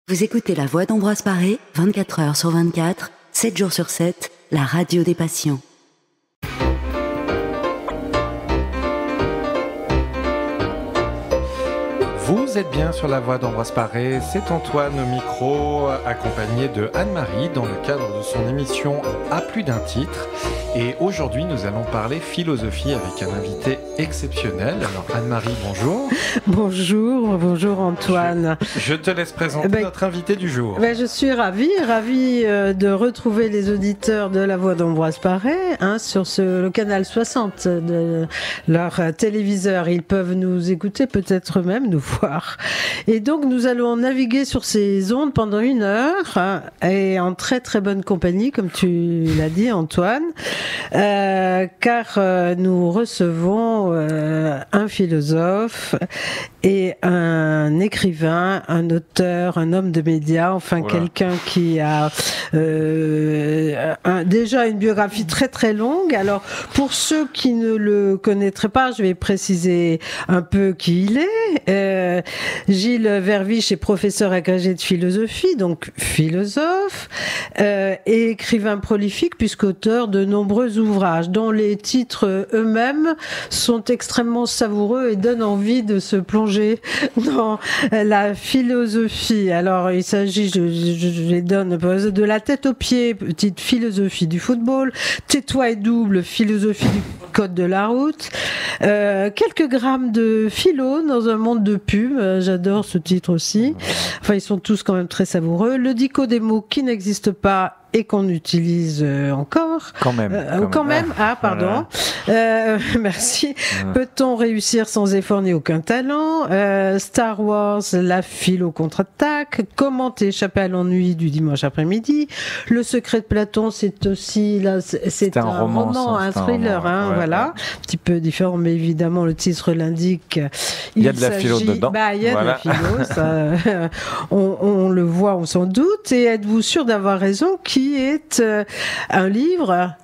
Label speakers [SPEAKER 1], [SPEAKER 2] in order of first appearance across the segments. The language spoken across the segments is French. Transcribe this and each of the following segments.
[SPEAKER 1] Vous écoutez La Voix d'Ambroise Paré, 24 heures sur 24, 7 jours sur 7, la radio des passions.
[SPEAKER 2] Vous êtes bien sur La Voix d'Ambroise Paré, c'est Antoine au micro, accompagné de Anne-Marie dans le cadre de son émission À plus d'un titre. Et aujourd'hui, nous allons parler philosophie avec un invité exceptionnel. Alors Anne-Marie, bonjour.
[SPEAKER 3] Bonjour Antoine.
[SPEAKER 2] Je te laisse présenter notre invité du jour.
[SPEAKER 3] Je suis ravie de retrouver les auditeurs de La Voix d'Ambroise Paré sur le canal 60 de leur téléviseur. Ils peuvent nous écouter, peut-être même nous voir. Et donc nous allons naviguer sur ces ondes pendant 1 heure et en très très bonne compagnie, comme tu l'as dit Antoine. Car nous recevons un philosophe et un écrivain, un auteur, un homme de médias, quelqu'un qui a déjà une biographie très très longue. Alors pour ceux qui ne le connaîtraient pas, je vais préciser un peu qui il est. Gilles Verviche est professeur agrégé de philosophie, donc philosophe, et écrivain prolifique puisqu'auteur de nombreux ouvrages dont les titres eux-mêmes sont extrêmement savoureux et donnent envie de se plonger dans la philosophie. Alors il s'agit, je les donne, de la tête aux pieds, petite philosophie du football, tais-toi et double, philosophie du code de la route, quelques grammes de philo dans un monde de pub, j'adore ce titre aussi, ils sont tous quand même très savoureux, le dico des mots qui n'existent pas et qu'on utilise encore.
[SPEAKER 4] Quand même.
[SPEAKER 3] Pardon. Merci. Peut-on réussir sans effort ni aucun talent? Star Wars, la philo contre-attaque. Comment échapper à l'ennui du dimanche après-midi? Le secret de Platon, c'est aussi c'est un roman, un thriller, voilà. Un petit peu différent, mais évidemment le titre l'indique.
[SPEAKER 4] Il y a de la philo dedans.
[SPEAKER 3] Il y a de la philo, ça, on le voit, on s'en doute. Et êtes-vous sûr d'avoir raison? Qui est un livre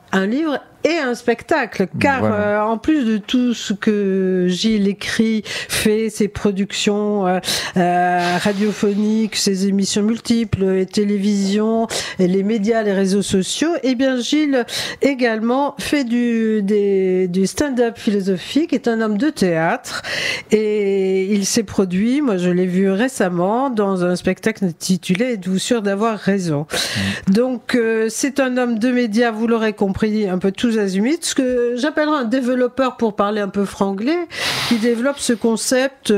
[SPEAKER 3] et un spectacle, car en plus de tout ce que Gilles écrit, fait, ses productions radiophoniques, ses émissions multiples, les télévisions, les médias, les réseaux sociaux, Gilles également fait du stand-up philosophique, est un homme de théâtre, et il s'est produit, moi je l'ai vu récemment, dans un spectacle intitulé « Êtes-vous sûr d'avoir raison ?» Donc c'est un homme de médias, vous l'aurez compris, un peu tous azimuts, ce que j'appellerais un développeur pour parler un peu franglais, qui développe ce concept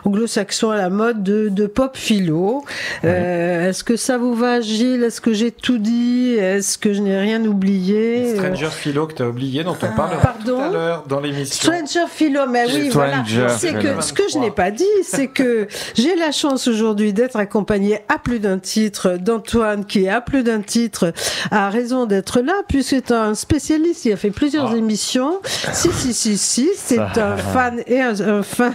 [SPEAKER 3] anglo-saxon à la mode de pop philo. Est-ce que ça vous va, Gilles? Est-ce que j'ai tout dit? Est-ce que je n'ai rien oublié?
[SPEAKER 2] Stranger Philo que tu as oublié, dont on parlera tout à l'heure dans l'émission.
[SPEAKER 3] Stranger Philo, mais oui, voilà. C'est que ce que je n'ai pas dit, c'est que j'ai la chance aujourd'hui d'être accompagné à plus d'un titre d'Antoine, qui à plus d'un titre a raison d'être là, puisque c'est un spécialiste. Il a fait plusieurs émissions. Si. C'est un fan et un fin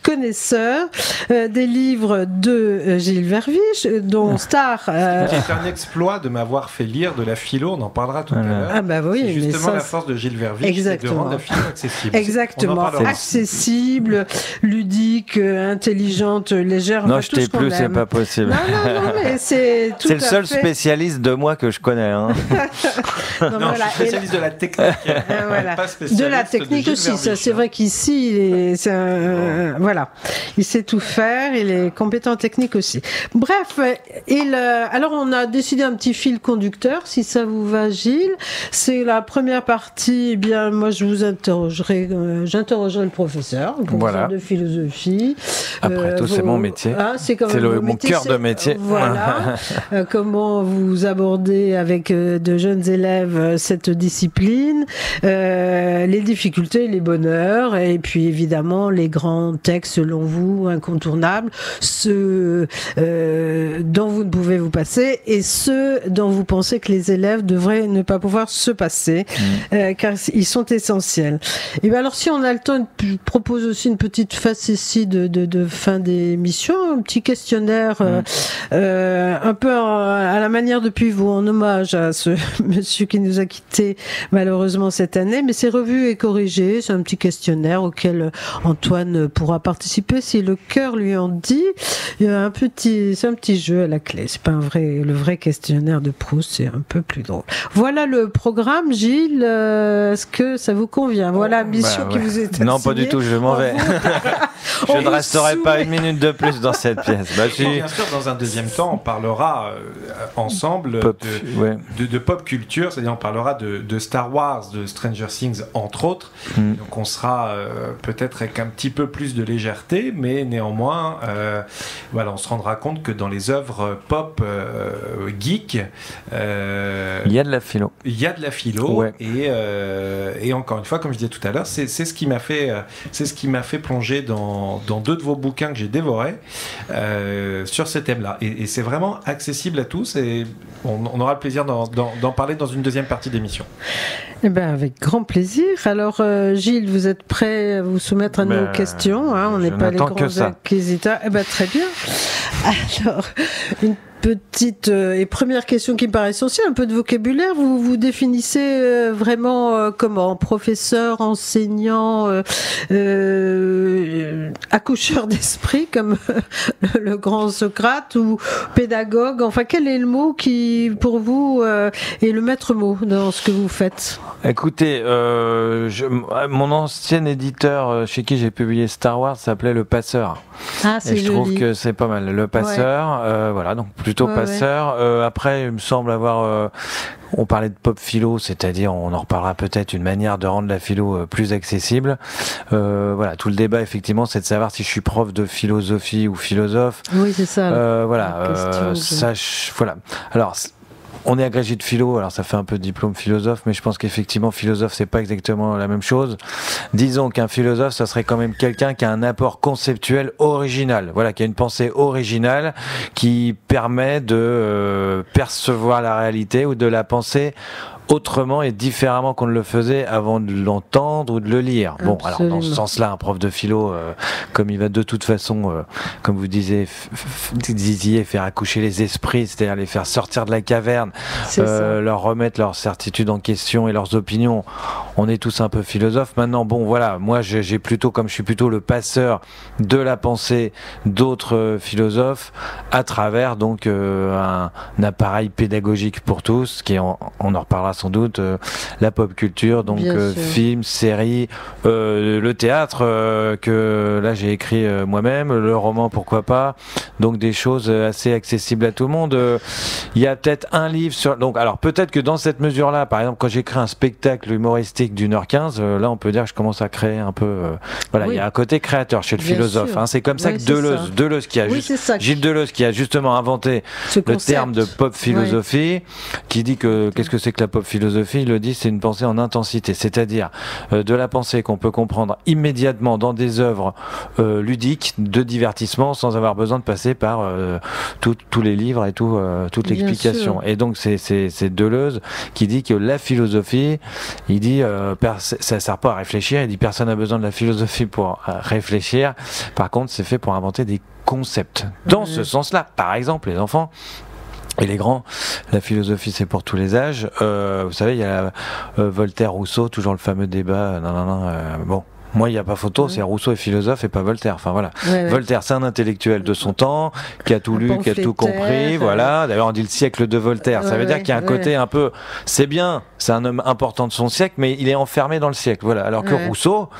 [SPEAKER 3] connaisseur des livres de Gilles Verviche, dont Star.
[SPEAKER 2] C'est un exploit de m'avoir fait lire de la philo. On en parlera tout à l'heure. C'est justement la force de Gilles Verviche, c'est de rendre la philo accessible.
[SPEAKER 3] Exactement. Accessible, ludique, intelligente, légère.
[SPEAKER 4] Non, je t'ai plus, c'est pas possible.
[SPEAKER 3] Non, mais c'est tout.
[SPEAKER 4] C'est le seul spécialiste de moi que je connais.
[SPEAKER 2] Non, je suis spécialiste de la technique.
[SPEAKER 3] De la technique aussi, c'est vrai qu'ici il sait tout faire, il est compétent en technique aussi. Bref, alors on a décidé un petit fil conducteur, si ça vous va, Gilles. C'est la première partie, moi je vous interrogerai, j'interrogerai le professeur de philosophie.
[SPEAKER 4] Après tout, c'est mon métier.
[SPEAKER 3] C'est
[SPEAKER 4] mon cœur de métier.
[SPEAKER 3] Voilà. Comment vous abordez avec de jeunes élèves cette discipline, les difficultés, les bonheurs, et puis évidemment les grands textes selon vous incontournables, ceux dont vous ne pouvez vous passer et ceux dont vous pensez que les élèves devraient ne pas pouvoir se passer, car ils sont essentiels. Et bien alors si on a le temps, je propose aussi une petite facétie de fin d'émission, un petit questionnaire un peu à la manière de Pivot, en hommage à ce monsieur qui nous a quittés quitté malheureusement cette année, mais c'est revu et corrigé. C'est un petit questionnaire auquel Antoine pourra participer si le cœur lui en dit. Il y a c'est un petit jeu à la clé. C'est pas le vrai questionnaire de Proust, c'est un peu plus drôle. Voilà le programme, Gilles. Est-ce que ça vous convient? Voilà, mission qui vous est assignée.
[SPEAKER 4] Non, pas du tout, je m'en vais. Je ne resterai pas une minute de plus dans cette pièce.
[SPEAKER 2] Bien sûr, dans un deuxième temps, on parlera ensemble de pop culture, c'est-à-dire on parlera de Star Wars, de Stranger Things, entre autres. Donc on sera peut-être avec un petit peu plus de légèreté, mais néanmoins, on se rendra compte que dans les œuvres pop geek,
[SPEAKER 4] il y a de la philo.
[SPEAKER 2] Il y a de la philo, et encore une fois, comme je disais tout à l'heure, c'est ce qui m'a fait plonger dans deux de vos bouquins que j'ai dévorés sur ce thème-là. Et c'est vraiment accessible à tous, et on aura le plaisir d'en parler dans une deuxième partie d'émission.
[SPEAKER 3] Eh ben, avec grand plaisir. Alors, Gilles, vous êtes prêt à vous soumettre à nos questions, hein? On n'est pas les grands inquisiteurs. Eh ben, très bien. Alors, une petite et première question qui me paraît essentielle, un peu de vocabulaire. Vous vous définissez vraiment comment? Professeur, enseignant, accoucheur d'esprit, comme le grand Socrate, ou pédagogue? Enfin, quel est le mot qui, pour vous, est le maître mot dans ce que vous faites?
[SPEAKER 4] Écoutez, mon ancien éditeur chez qui j'ai publié Star Wars s'appelait Le Passeur.
[SPEAKER 3] Ah, c'est joli.
[SPEAKER 4] Je trouve que c'est pas mal. Le Passeur, voilà, donc plutôt Passeur. Après, il me semble avoir... on parlait de pop philo, c'est-à-dire, on en reparlera peut-être, une manière de rendre la philo plus accessible. Voilà, tout le débat, effectivement, c'est de savoir si je suis prof de philosophie ou philosophe.
[SPEAKER 3] Oui, c'est ça.
[SPEAKER 4] Voilà, voilà. Alors, on est agrégé de philo, alors ça fait un peu diplôme philosophe, mais je pense qu'effectivement, philosophe, c'est pas exactement la même chose. Disons qu'un philosophe, ça serait quand même quelqu'un qui a un apport conceptuel original, voilà, qui a une pensée originale, qui permet de percevoir la réalité ou de la penser autrement et différemment qu'on ne le faisait avant de l'entendre ou de le lire. Bon, alors dans ce sens-là, un prof de philo, comme il va de toute façon, comme vous disiez, faire accoucher les esprits, c'est-à-dire les faire sortir de la caverne, leur remettre leurs certitudes en question et leurs opinions, on est tous un peu philosophes. Maintenant, bon, voilà, moi j'ai plutôt, comme je suis plutôt le passeur de la pensée d'autres philosophes, à travers donc un appareil pédagogique pour tous, qui est, on en reparlera sans doute, la pop culture, donc films, séries, le théâtre que là j'ai écrit moi-même, le roman pourquoi pas, donc des choses assez accessibles à tout le monde. Il y a peut-être un livre sur... Donc, alors peut-être que dans cette mesure-là, par exemple quand j'écris un spectacle humoristique d'1h15, là on peut dire que je commence à créer un peu... voilà, il y a un côté créateur chez le philosophe. Hein, c'est comme ça que Deleuze qui a Gilles Deleuze qui a justement inventé le terme de pop philosophie, qui dit que qu'est-ce que c'est que la pop philosophie, il le dit, c'est une pensée en intensité, c'est-à-dire de la pensée qu'on peut comprendre immédiatement dans des œuvres ludiques de divertissement sans avoir besoin de passer par tous les livres et toute l'explication. Et donc c'est Deleuze qui dit que la philosophie, il dit ça sert pas à réfléchir, il dit personne n'a besoin de la philosophie pour réfléchir, par contre c'est fait pour inventer des concepts. Dans ce sens-là, par exemple, les enfants et les grands, la philosophie c'est pour tous les âges. Vous savez, il y a Voltaire, Rousseau, toujours le fameux débat. Bon. Moi, il n'y a pas photo, c'est Rousseau est philosophe et pas Voltaire. Enfin voilà. Voltaire, c'est un intellectuel de son temps, qui a tout lu, qui a tout compris. Voilà. D'ailleurs, on dit le siècle de Voltaire. Ça veut dire qu'il y a un côté un peu. C'est bien, c'est un homme important de son siècle, mais il est enfermé dans le siècle. Voilà. Alors que Rousseau,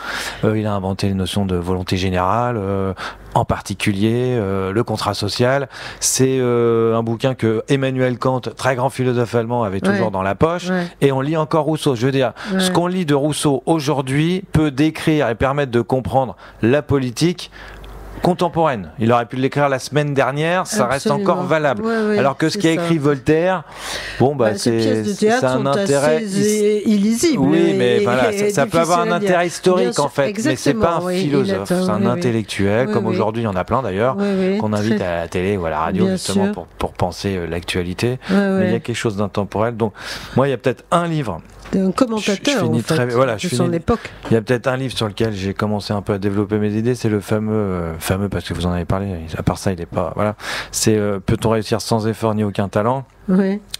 [SPEAKER 4] il a inventé les notions de volonté générale. En particulier, le contrat social, c'est un bouquin que Emmanuel Kant, très grand philosophe allemand, avait toujours dans la poche, et on lit encore Rousseau. Je veux dire, ce qu'on lit de Rousseau aujourd'hui peut décrire et permettre de comprendre la politique contemporaine. Il aurait pu l'écrire la semaine dernière, ça reste encore valable. Alors que ce qu'a écrit Voltaire, bon c'est un intérêt
[SPEAKER 3] illisible.
[SPEAKER 4] Oui, mais voilà, ça peut avoir un intérêt historique en fait, mais c'est pas un philosophe, c'est un intellectuel, comme aujourd'hui il y en a plein d'ailleurs, qu'on invite à la télé ou à la radio justement pour penser l'actualité. Mais il y a quelque chose d'intemporel. Donc moi il y a peut-être un livre.
[SPEAKER 3] Un commentateur de son époque.
[SPEAKER 4] Il y a peut-être un livre sur lequel j'ai commencé un peu à développer mes idées, c'est le fameux parce que vous en avez parlé, à part ça il est pas, voilà, c'est Peut-on réussir sans effort ni aucun talent?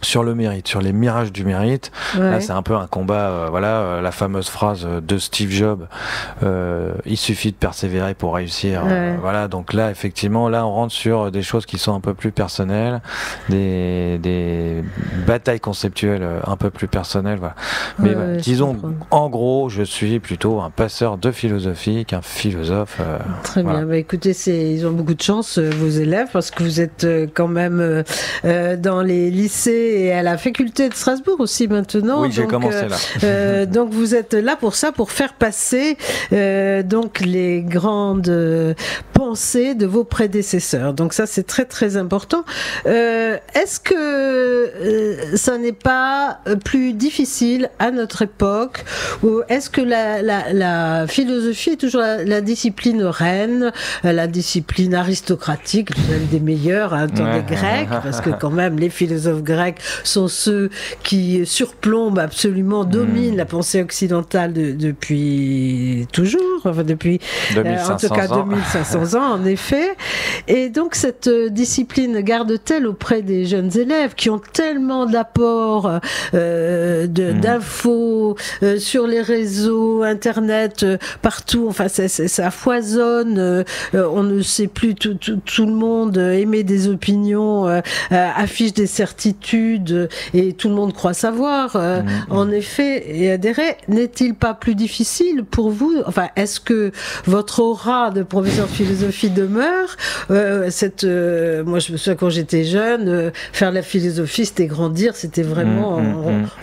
[SPEAKER 4] sur le mérite, sur les mirages du mérite. Là, c'est un peu un combat, la fameuse phrase de Steve Jobs, il suffit de persévérer pour réussir. Donc là, effectivement, là, on rentre sur des choses qui sont un peu plus personnelles, des batailles conceptuelles un peu plus personnelles. Voilà. Mais disons, en gros, je suis plutôt un passeur de philosophie qu'un philosophe.
[SPEAKER 3] Très bien. Écoutez, ils ont beaucoup de chance, vos élèves, parce que vous êtes quand même dans les lycées et à la faculté de Strasbourg aussi maintenant.
[SPEAKER 4] Oui, j'ai commencé là.
[SPEAKER 3] Donc vous êtes là pour ça, pour faire passer donc les grandes pensées de vos prédécesseurs. Donc ça, c'est très très important. Est-ce que ça n'est pas plus difficile à notre époque, ou est-ce que la philosophie est toujours la discipline reine, la discipline aristocratique, l'une des meilleures dans les Grecs, parce que quand même les philosophes grecs sont ceux qui surplombent absolument, dominent la pensée occidentale depuis toujours, depuis en tout cas 2500 ans en effet. Et donc cette discipline garde-t-elle auprès des jeunes élèves qui ont tellement d'apports d'infos sur les réseaux, internet, partout, enfin ça foisonne, on ne sait plus, tout le monde émet des opinions, affiche des certitudes et tout le monde croit savoir. En effet, et adhérer, n'est-il pas plus difficile pour vous, enfin est-ce que votre aura de professeur de philosophie demeure? Moi je me souviens quand j'étais jeune, faire la philosophie c'était grandir, c'était vraiment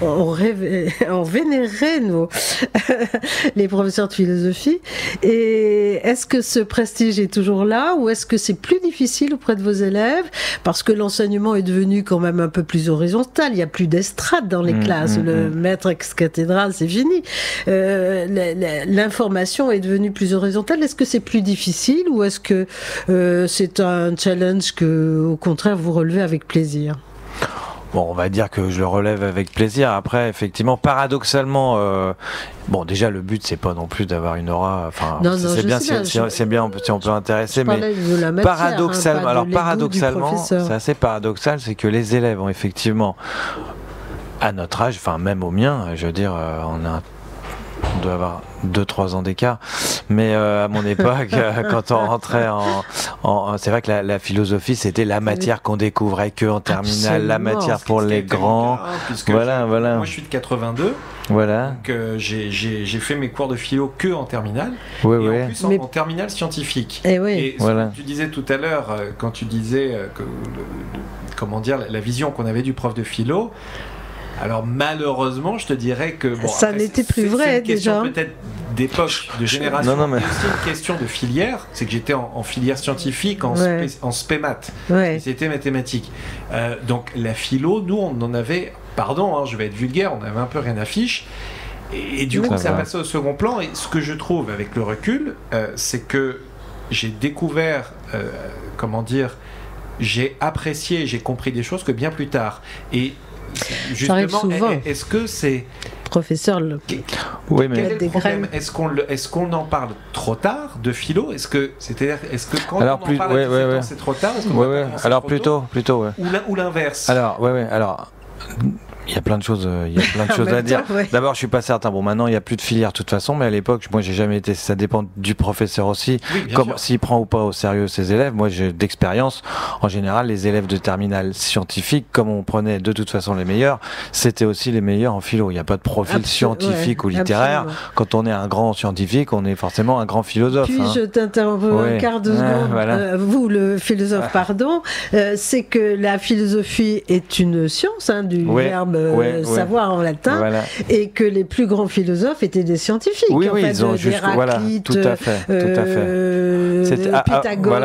[SPEAKER 3] on vénérait les professeurs de philosophie. Et est-ce que ce prestige est toujours là, ou est-ce que c'est plus difficile auprès de vos élèves parce que l'enseignement est devenu quand même un peu plus horizontal, il n'y a plus d'estrade dans les classes, le maître ex-cathédrale c'est fini, l'information est devenue plus horizontale. Est-ce que c'est plus difficile, ou est-ce que c'est un challenge que au contraire vous relevez avec plaisir?
[SPEAKER 4] Bon, on va dire que je le relève avec plaisir. Après, effectivement, paradoxalement, déjà le but c'est pas non plus d'avoir une aura. Enfin, c'est bien, si on peut intéresser, mais paradoxalement, paradoxalement, c'est assez paradoxal, c'est que les élèves ont effectivement, à notre âge, enfin même au mien, je veux dire, on doit avoir 2-3 ans d'écart, mais à mon époque, quand on rentrait c'est vrai que la philosophie c'était la matière qu'on découvrait que en terminale, la matière pour les grands. Voilà.
[SPEAKER 2] Moi je suis de 82.
[SPEAKER 4] Voilà.
[SPEAKER 2] Donc j'ai fait mes cours de philo que en terminale, en plus en terminale scientifique. Et ce que tu disais tout à l'heure, quand tu disais que la vision qu'on avait du prof de philo. Alors malheureusement, je te dirais que
[SPEAKER 3] ça n'était plus vrai déjà.
[SPEAKER 2] Peut-être d'époque, de génération.
[SPEAKER 4] Non, mais
[SPEAKER 2] c'est une question de filière. C'est que j'étais en filière scientifique, en spémat. C'était mathématiques. Donc la philo, nous, on en avait. Pardon, je vais être vulgaire. On avait un peu rien à fiche. Et du coup, ça passait au second plan. Et ce que je trouve avec le recul, c'est que j'ai découvert, j'ai apprécié, j'ai compris des choses que bien plus tard. Et justement, est-ce que c'est
[SPEAKER 3] professeur
[SPEAKER 2] quel est le problème? Est-ce qu'on en parle trop tard de philo? Est-ce que quand on en parle c'est trop tard?
[SPEAKER 4] Alors plutôt
[SPEAKER 2] ou l'inverse?
[SPEAKER 4] Alors il y a plein de choses, à dire. D'abord, je suis pas certain. Bon, maintenant, il y a plus de filière de toute façon, mais à l'époque, moi, j'ai jamais été. Ça dépend du professeur aussi. S'il prend ou pas au sérieux ses élèves. Moi, j'ai d'expérience. En général, les élèves de terminale scientifique, comme on prenait de toute façon les meilleurs, c'était aussi les meilleurs en philo. Il n'y a pas de profil scientifique ou littéraire. Absolument. Quand on est un grand scientifique, on est forcément un grand philosophe.
[SPEAKER 3] Puis je t'interromps un quart de seconde. Vous, le philosophe, pardon, c'est que la philosophie est une science, du verbe savoir en latin, et que les plus grands philosophes étaient des scientifiques.
[SPEAKER 4] Ils ont juste tout à fait.
[SPEAKER 3] Pythagore,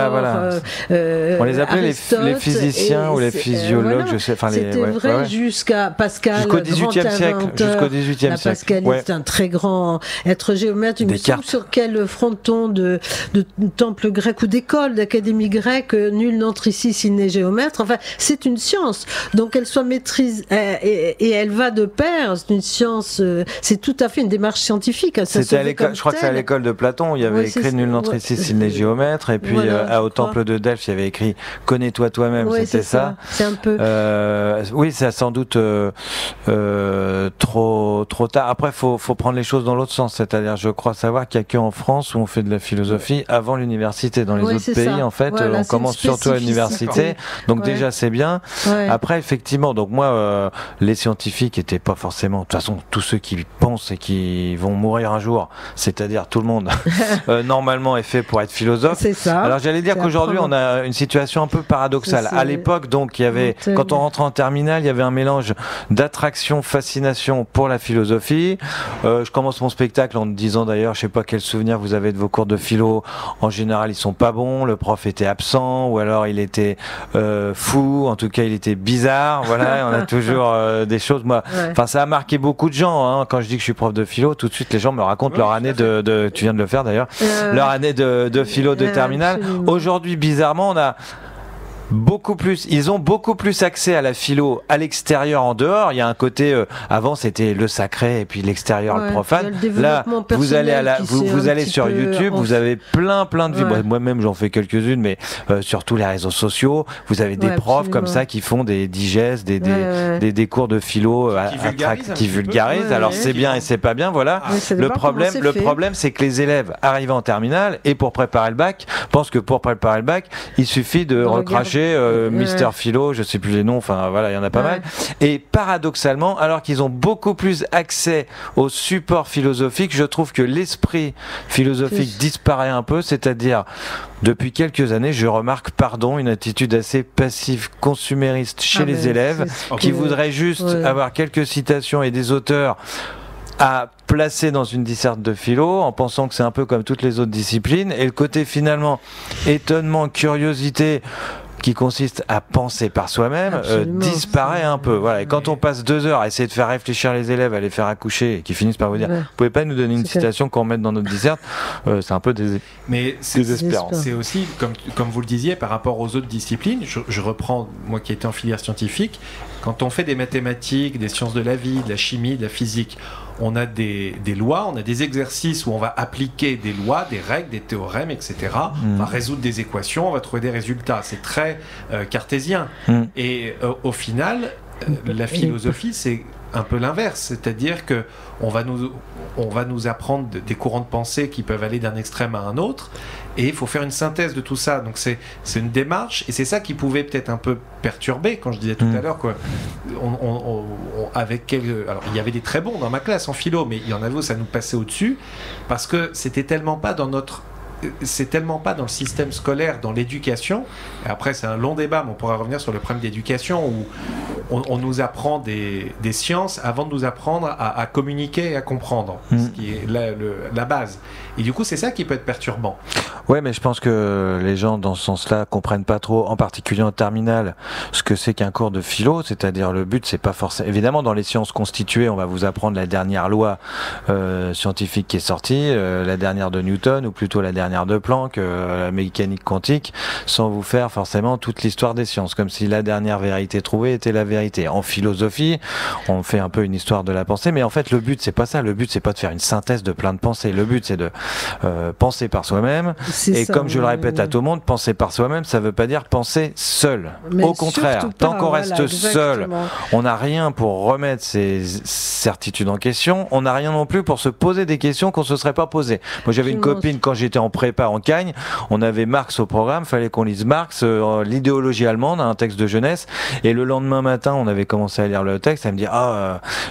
[SPEAKER 4] on les appelait les physiciens ou les physiologues, je sais.
[SPEAKER 3] C'était vrai jusqu'à Pascal,
[SPEAKER 4] jusqu'au XVIIIe siècle.
[SPEAKER 3] Pascaliste, un très grand être géomètre. Il me semble sur quel fronton de temple grec ou d'école, d'académie grecque, nul n'entre ici s'il n'est géomètre. Enfin, c'est une science. Donc, elle soit maîtrise. et elle va de pair. C'est une science, c'est tout à fait une démarche scientifique. Hein,
[SPEAKER 4] c'était à l'école, je crois que c'est à l'école de Platon. Il y avait écrit Nul n'entre ici s'il n'est géomètre. Et puis au temple de Delphes, il y avait écrit Connais-toi toi-même. C'était ça.
[SPEAKER 3] C'est un peu.
[SPEAKER 4] Oui, c'est sans doute trop tard. Après, faut prendre les choses dans l'autre sens. C'est-à-dire, je crois savoir qu'il n'y a qu'en France où on fait de la philosophie avant l'université. Dans les autres pays, en fait, on commence surtout à l'université. Donc déjà, c'est bien. Après, effectivement, donc moi, les scientifiques n'étaient pas forcément... De toute façon, tous ceux qui pensent et qui vont mourir un jour, c'est-à-dire tout le monde, normalement est fait pour être philosophe.
[SPEAKER 3] C'est ça.
[SPEAKER 4] Alors j'allais dire qu'aujourd'hui, on a une situation un peu paradoxale. À l'époque, donc, il y avait, quand on rentrait en terminale, il y avait un mélange d'attraction, fascination pour la philosophie. Je commence mon spectacle en disant d'ailleurs, je sais pas quel souvenir vous avez de vos cours de philo. En général, ils sont pas bons. Le prof était absent ou alors il était fou. En tout cas, il était bizarre. Voilà, on a toujours des choses. Moi, enfin, ça a marqué beaucoup de gens. Hein. Quand je dis que je suis prof de philo, tout de suite, les gens me racontent leur année de. Tu viens de le faire d'ailleurs. Leur année de philo de terminale. Aujourd'hui, bizarrement, on a ils ont beaucoup plus accès à la philo à l'extérieur, en dehors. Il y a un côté avant c'était le sacré et puis l'extérieur le profane. Là, vous allez sur YouTube, vous avez plein de vues. Moi-même j'en fais quelques-unes, mais sur tous les réseaux sociaux, vous avez des profs comme ça qui font des digestes, des cours de philo qui vulgarisent. Alors c'est bien et c'est pas bien, voilà. Le problème c'est que les élèves arrivant en terminale et pour préparer le bac pensent que pour préparer le bac, il suffit de recracher Mister Philo, je sais plus les noms, enfin voilà, il y en a pas mal. Et paradoxalement, alors qu'ils ont beaucoup plus accès au support philosophique, je trouve que l'esprit philosophique disparaît un peu, c'est-à-dire depuis quelques années, je remarque, une attitude assez passive, consumériste chez les élèves qui voudraient juste avoir quelques citations et des auteurs à placer dans une disserte de philo en pensant que c'est un peu comme toutes les autres disciplines, et le côté finalement étonnement, curiosité qui consiste à penser par soi-même disparaît un peu. Voilà. Et quand on passe 2 heures à essayer de faire réfléchir les élèves, à les faire accoucher et qui finissent par vous dire vous pouvez pas nous donner une citation qu'on mette dans notre disserte, c'est un peu désespérant.
[SPEAKER 2] C'est aussi, comme vous le disiez, par rapport aux autres disciplines, je reprends, moi qui étais en filière scientifique, quand on fait des mathématiques, des sciences de la vie, de la chimie, de la physique, on a des lois, on a des exercices où on va appliquer des lois, des règles, des théorèmes, etc. On va résoudre des équations, on va trouver des résultats. C'est très cartésien. Et au final, la philosophie, c'est un peu l'inverse. C'est-à-dire que on va nous apprendre des courants de pensée qui peuvent aller d'un extrême à un autre. Et il faut faire une synthèse de tout ça. Donc c'est une démarche, et c'est ça qui pouvait peut-être un peu perturber, quand je disais tout à l'heure, quoi. Alors il y avait des très bons dans ma classe en philo, mais il y en avait où ça nous passait au-dessus, parce que c'est tellement pas dans le système scolaire, dans l'éducation. Et après, c'est un long débat, mais on pourra revenir sur le problème d'éducation où on nous apprend des sciences avant de nous apprendre à communiquer et à comprendre, ce qui est la base. Et du coup, c'est ça qui peut être perturbant.
[SPEAKER 4] Ouais, mais je pense que les gens, dans ce sens-là, comprennent pas trop, en particulier en terminale, ce que c'est qu'un cours de philo. C'est-à-dire, le but, c'est pas forcément... Évidemment, dans les sciences constituées, on va vous apprendre la dernière loi scientifique qui est sortie, la dernière de Newton, ou plutôt la dernière de Planck, la mécanique quantique, sans vous faire forcément toute l'histoire des sciences, comme si la dernière vérité trouvée était la vérité. En philosophie, on fait un peu une histoire de la pensée, mais en fait, le but, c'est pas ça. Le but, c'est pas de faire une synthèse de plein de pensées. Le but, c'est de penser par soi-même. Et comme je le répète à tout le monde, penser par soi-même, ça veut pas dire penser seul. Mais au contraire, tant qu'on reste seul, on n'a rien pour remettre ses certitudes en question. On n'a rien non plus pour se poser des questions qu'on se serait pas posées. Moi, j'avais une copine quand j'étais en prépa en Cagne, on avait Marx au programme, fallait qu'on lise Marx, l'idéologie allemande, un texte de jeunesse, et le lendemain matin, on avait commencé à lire le texte, elle me dit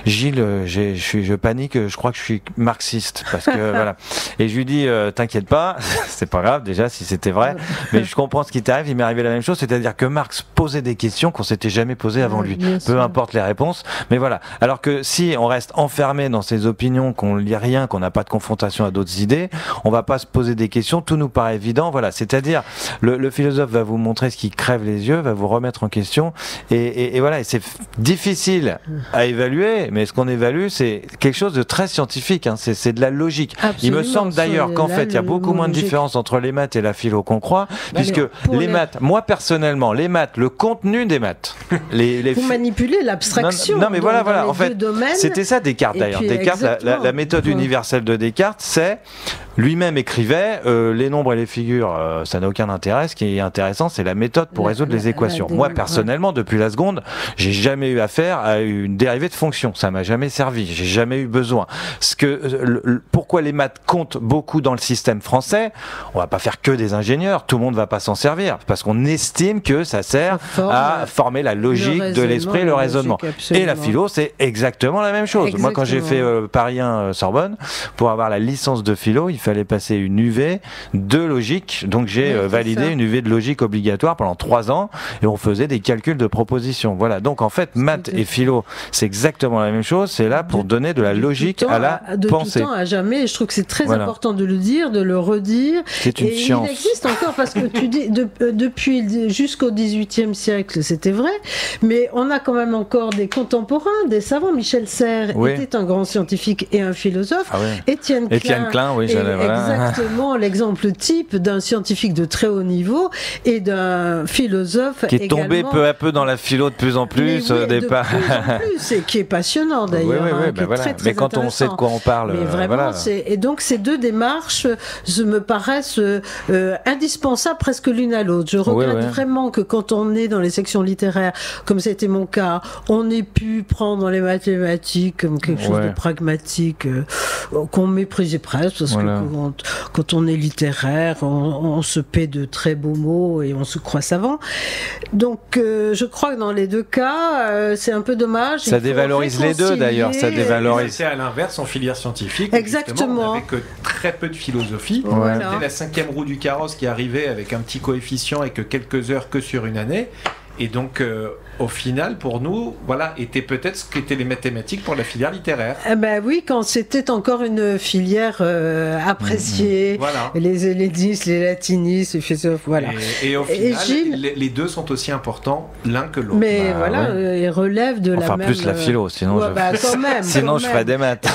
[SPEAKER 4] Gilles, je panique, je crois que je suis marxiste, parce que voilà. Et je lui dis t'inquiète pas, c'est pas grave déjà si c'était vrai, mais je comprends ce qui t'arrive. Il m'est arrivé la même chose, c'est-à-dire que Marx posait des questions qu'on s'était jamais posées avant lui, peu importe les réponses, mais voilà. Alors que si on reste enfermé dans ses opinions, qu'on lit rien, qu'on n'a pas de confrontation à d'autres idées, on va pas se poser des questions, tout nous paraît évident, voilà. C'est-à-dire le philosophe va vous montrer ce qui crève les yeux, va vous remettre en question, et voilà. voilà, et c'est difficile à évaluer, mais ce qu'on évalue, c'est quelque chose de très scientifique, hein, c'est de la logique. Il me semble d'ailleurs qu'en fait, il y a beaucoup moins de différence entre les maths et la philo qu'on croit, puisque les maths, moi personnellement, les maths, le contenu des maths,
[SPEAKER 3] vous manipulez l'abstraction.
[SPEAKER 4] Non, mais voilà, en fait, c'était ça Descartes d'ailleurs. Descartes, la méthode universelle de Descartes, c'est lui-même écrivait les nombres et les figures, ça n'a aucun intérêt. Ce qui est intéressant, c'est la méthode pour résoudre les équations. Moi, personnellement, depuis la seconde, j'ai jamais eu affaire à une dérivée de fonction. Ça m'a jamais servi. J'ai jamais eu besoin. Pourquoi les maths comptent beaucoup dans le système français? On va pas faire que des ingénieurs. Tout le monde va pas s'en servir parce qu'on estime que ça sert à former la logique de l'esprit, le raisonnement. Et la philo, c'est exactement la même chose. Exactement. Moi, quand j'ai fait Paris 1 Sorbonne, pour avoir la licence de philo, il fallait passer une UV de logique. Donc j'ai validé une UV de logique obligatoire pendant 3 ans et on faisait des calculs de propositions. Voilà. Donc en fait, maths et philo, c'est exactement la même chose. C'est là pour donner de la logique à la pensée.
[SPEAKER 3] De tout temps à jamais. Et je trouve que c'est très important de le dire, de le redire.
[SPEAKER 4] C'est une science.
[SPEAKER 3] Il existe encore parce que tu dis depuis jusqu'au XVIIIe siècle, c'était vrai. Mais on a quand même encore des contemporains, des savants. Michel Serres était un grand scientifique et un philosophe. Étienne Klein, oui, exactement l'exemple type d'un scientifique de très haut niveau et d'un philosophe
[SPEAKER 4] qui est tombé peu à peu dans la philo de plus en plus au départ.
[SPEAKER 3] De plus en plus, et qui est passionnant d'ailleurs.
[SPEAKER 4] Mais quand on sait de quoi on parle,
[SPEAKER 3] mais vraiment, et donc ces deux démarches me paraissent indispensables presque l'une à l'autre. Je regrette vraiment que quand on est dans les sections littéraires, comme c'était mon cas, on ait pu prendre les mathématiques comme quelque chose de pragmatique qu'on méprisait presque parce que quand on est littéraire, on se paie de très beaux mots et on se croit savant. Donc je crois que dans les deux cas, c'est un peu dommage.
[SPEAKER 4] Ça dévalorise les deux d'ailleurs. Ça dévalorise.
[SPEAKER 2] C'est à l'inverse en filière scientifique.
[SPEAKER 3] Exactement.
[SPEAKER 2] Avec très peu de philosophie. C'était la 5e roue du carrosse qui arrivait avec un petit coefficient et que quelques heures que sur une année. Et donc, au final, pour nous, était peut-être ce qu'étaient les mathématiques pour la filière littéraire.
[SPEAKER 3] Oui, quand c'était encore une filière appréciée, les hellénistes, les latinistes, les philosophes,
[SPEAKER 2] Et au final, les deux sont aussi importants l'un que l'autre.
[SPEAKER 3] Mais ils relèvent de la même...
[SPEAKER 4] Enfin, plus la philo, sinon je ferais des maths.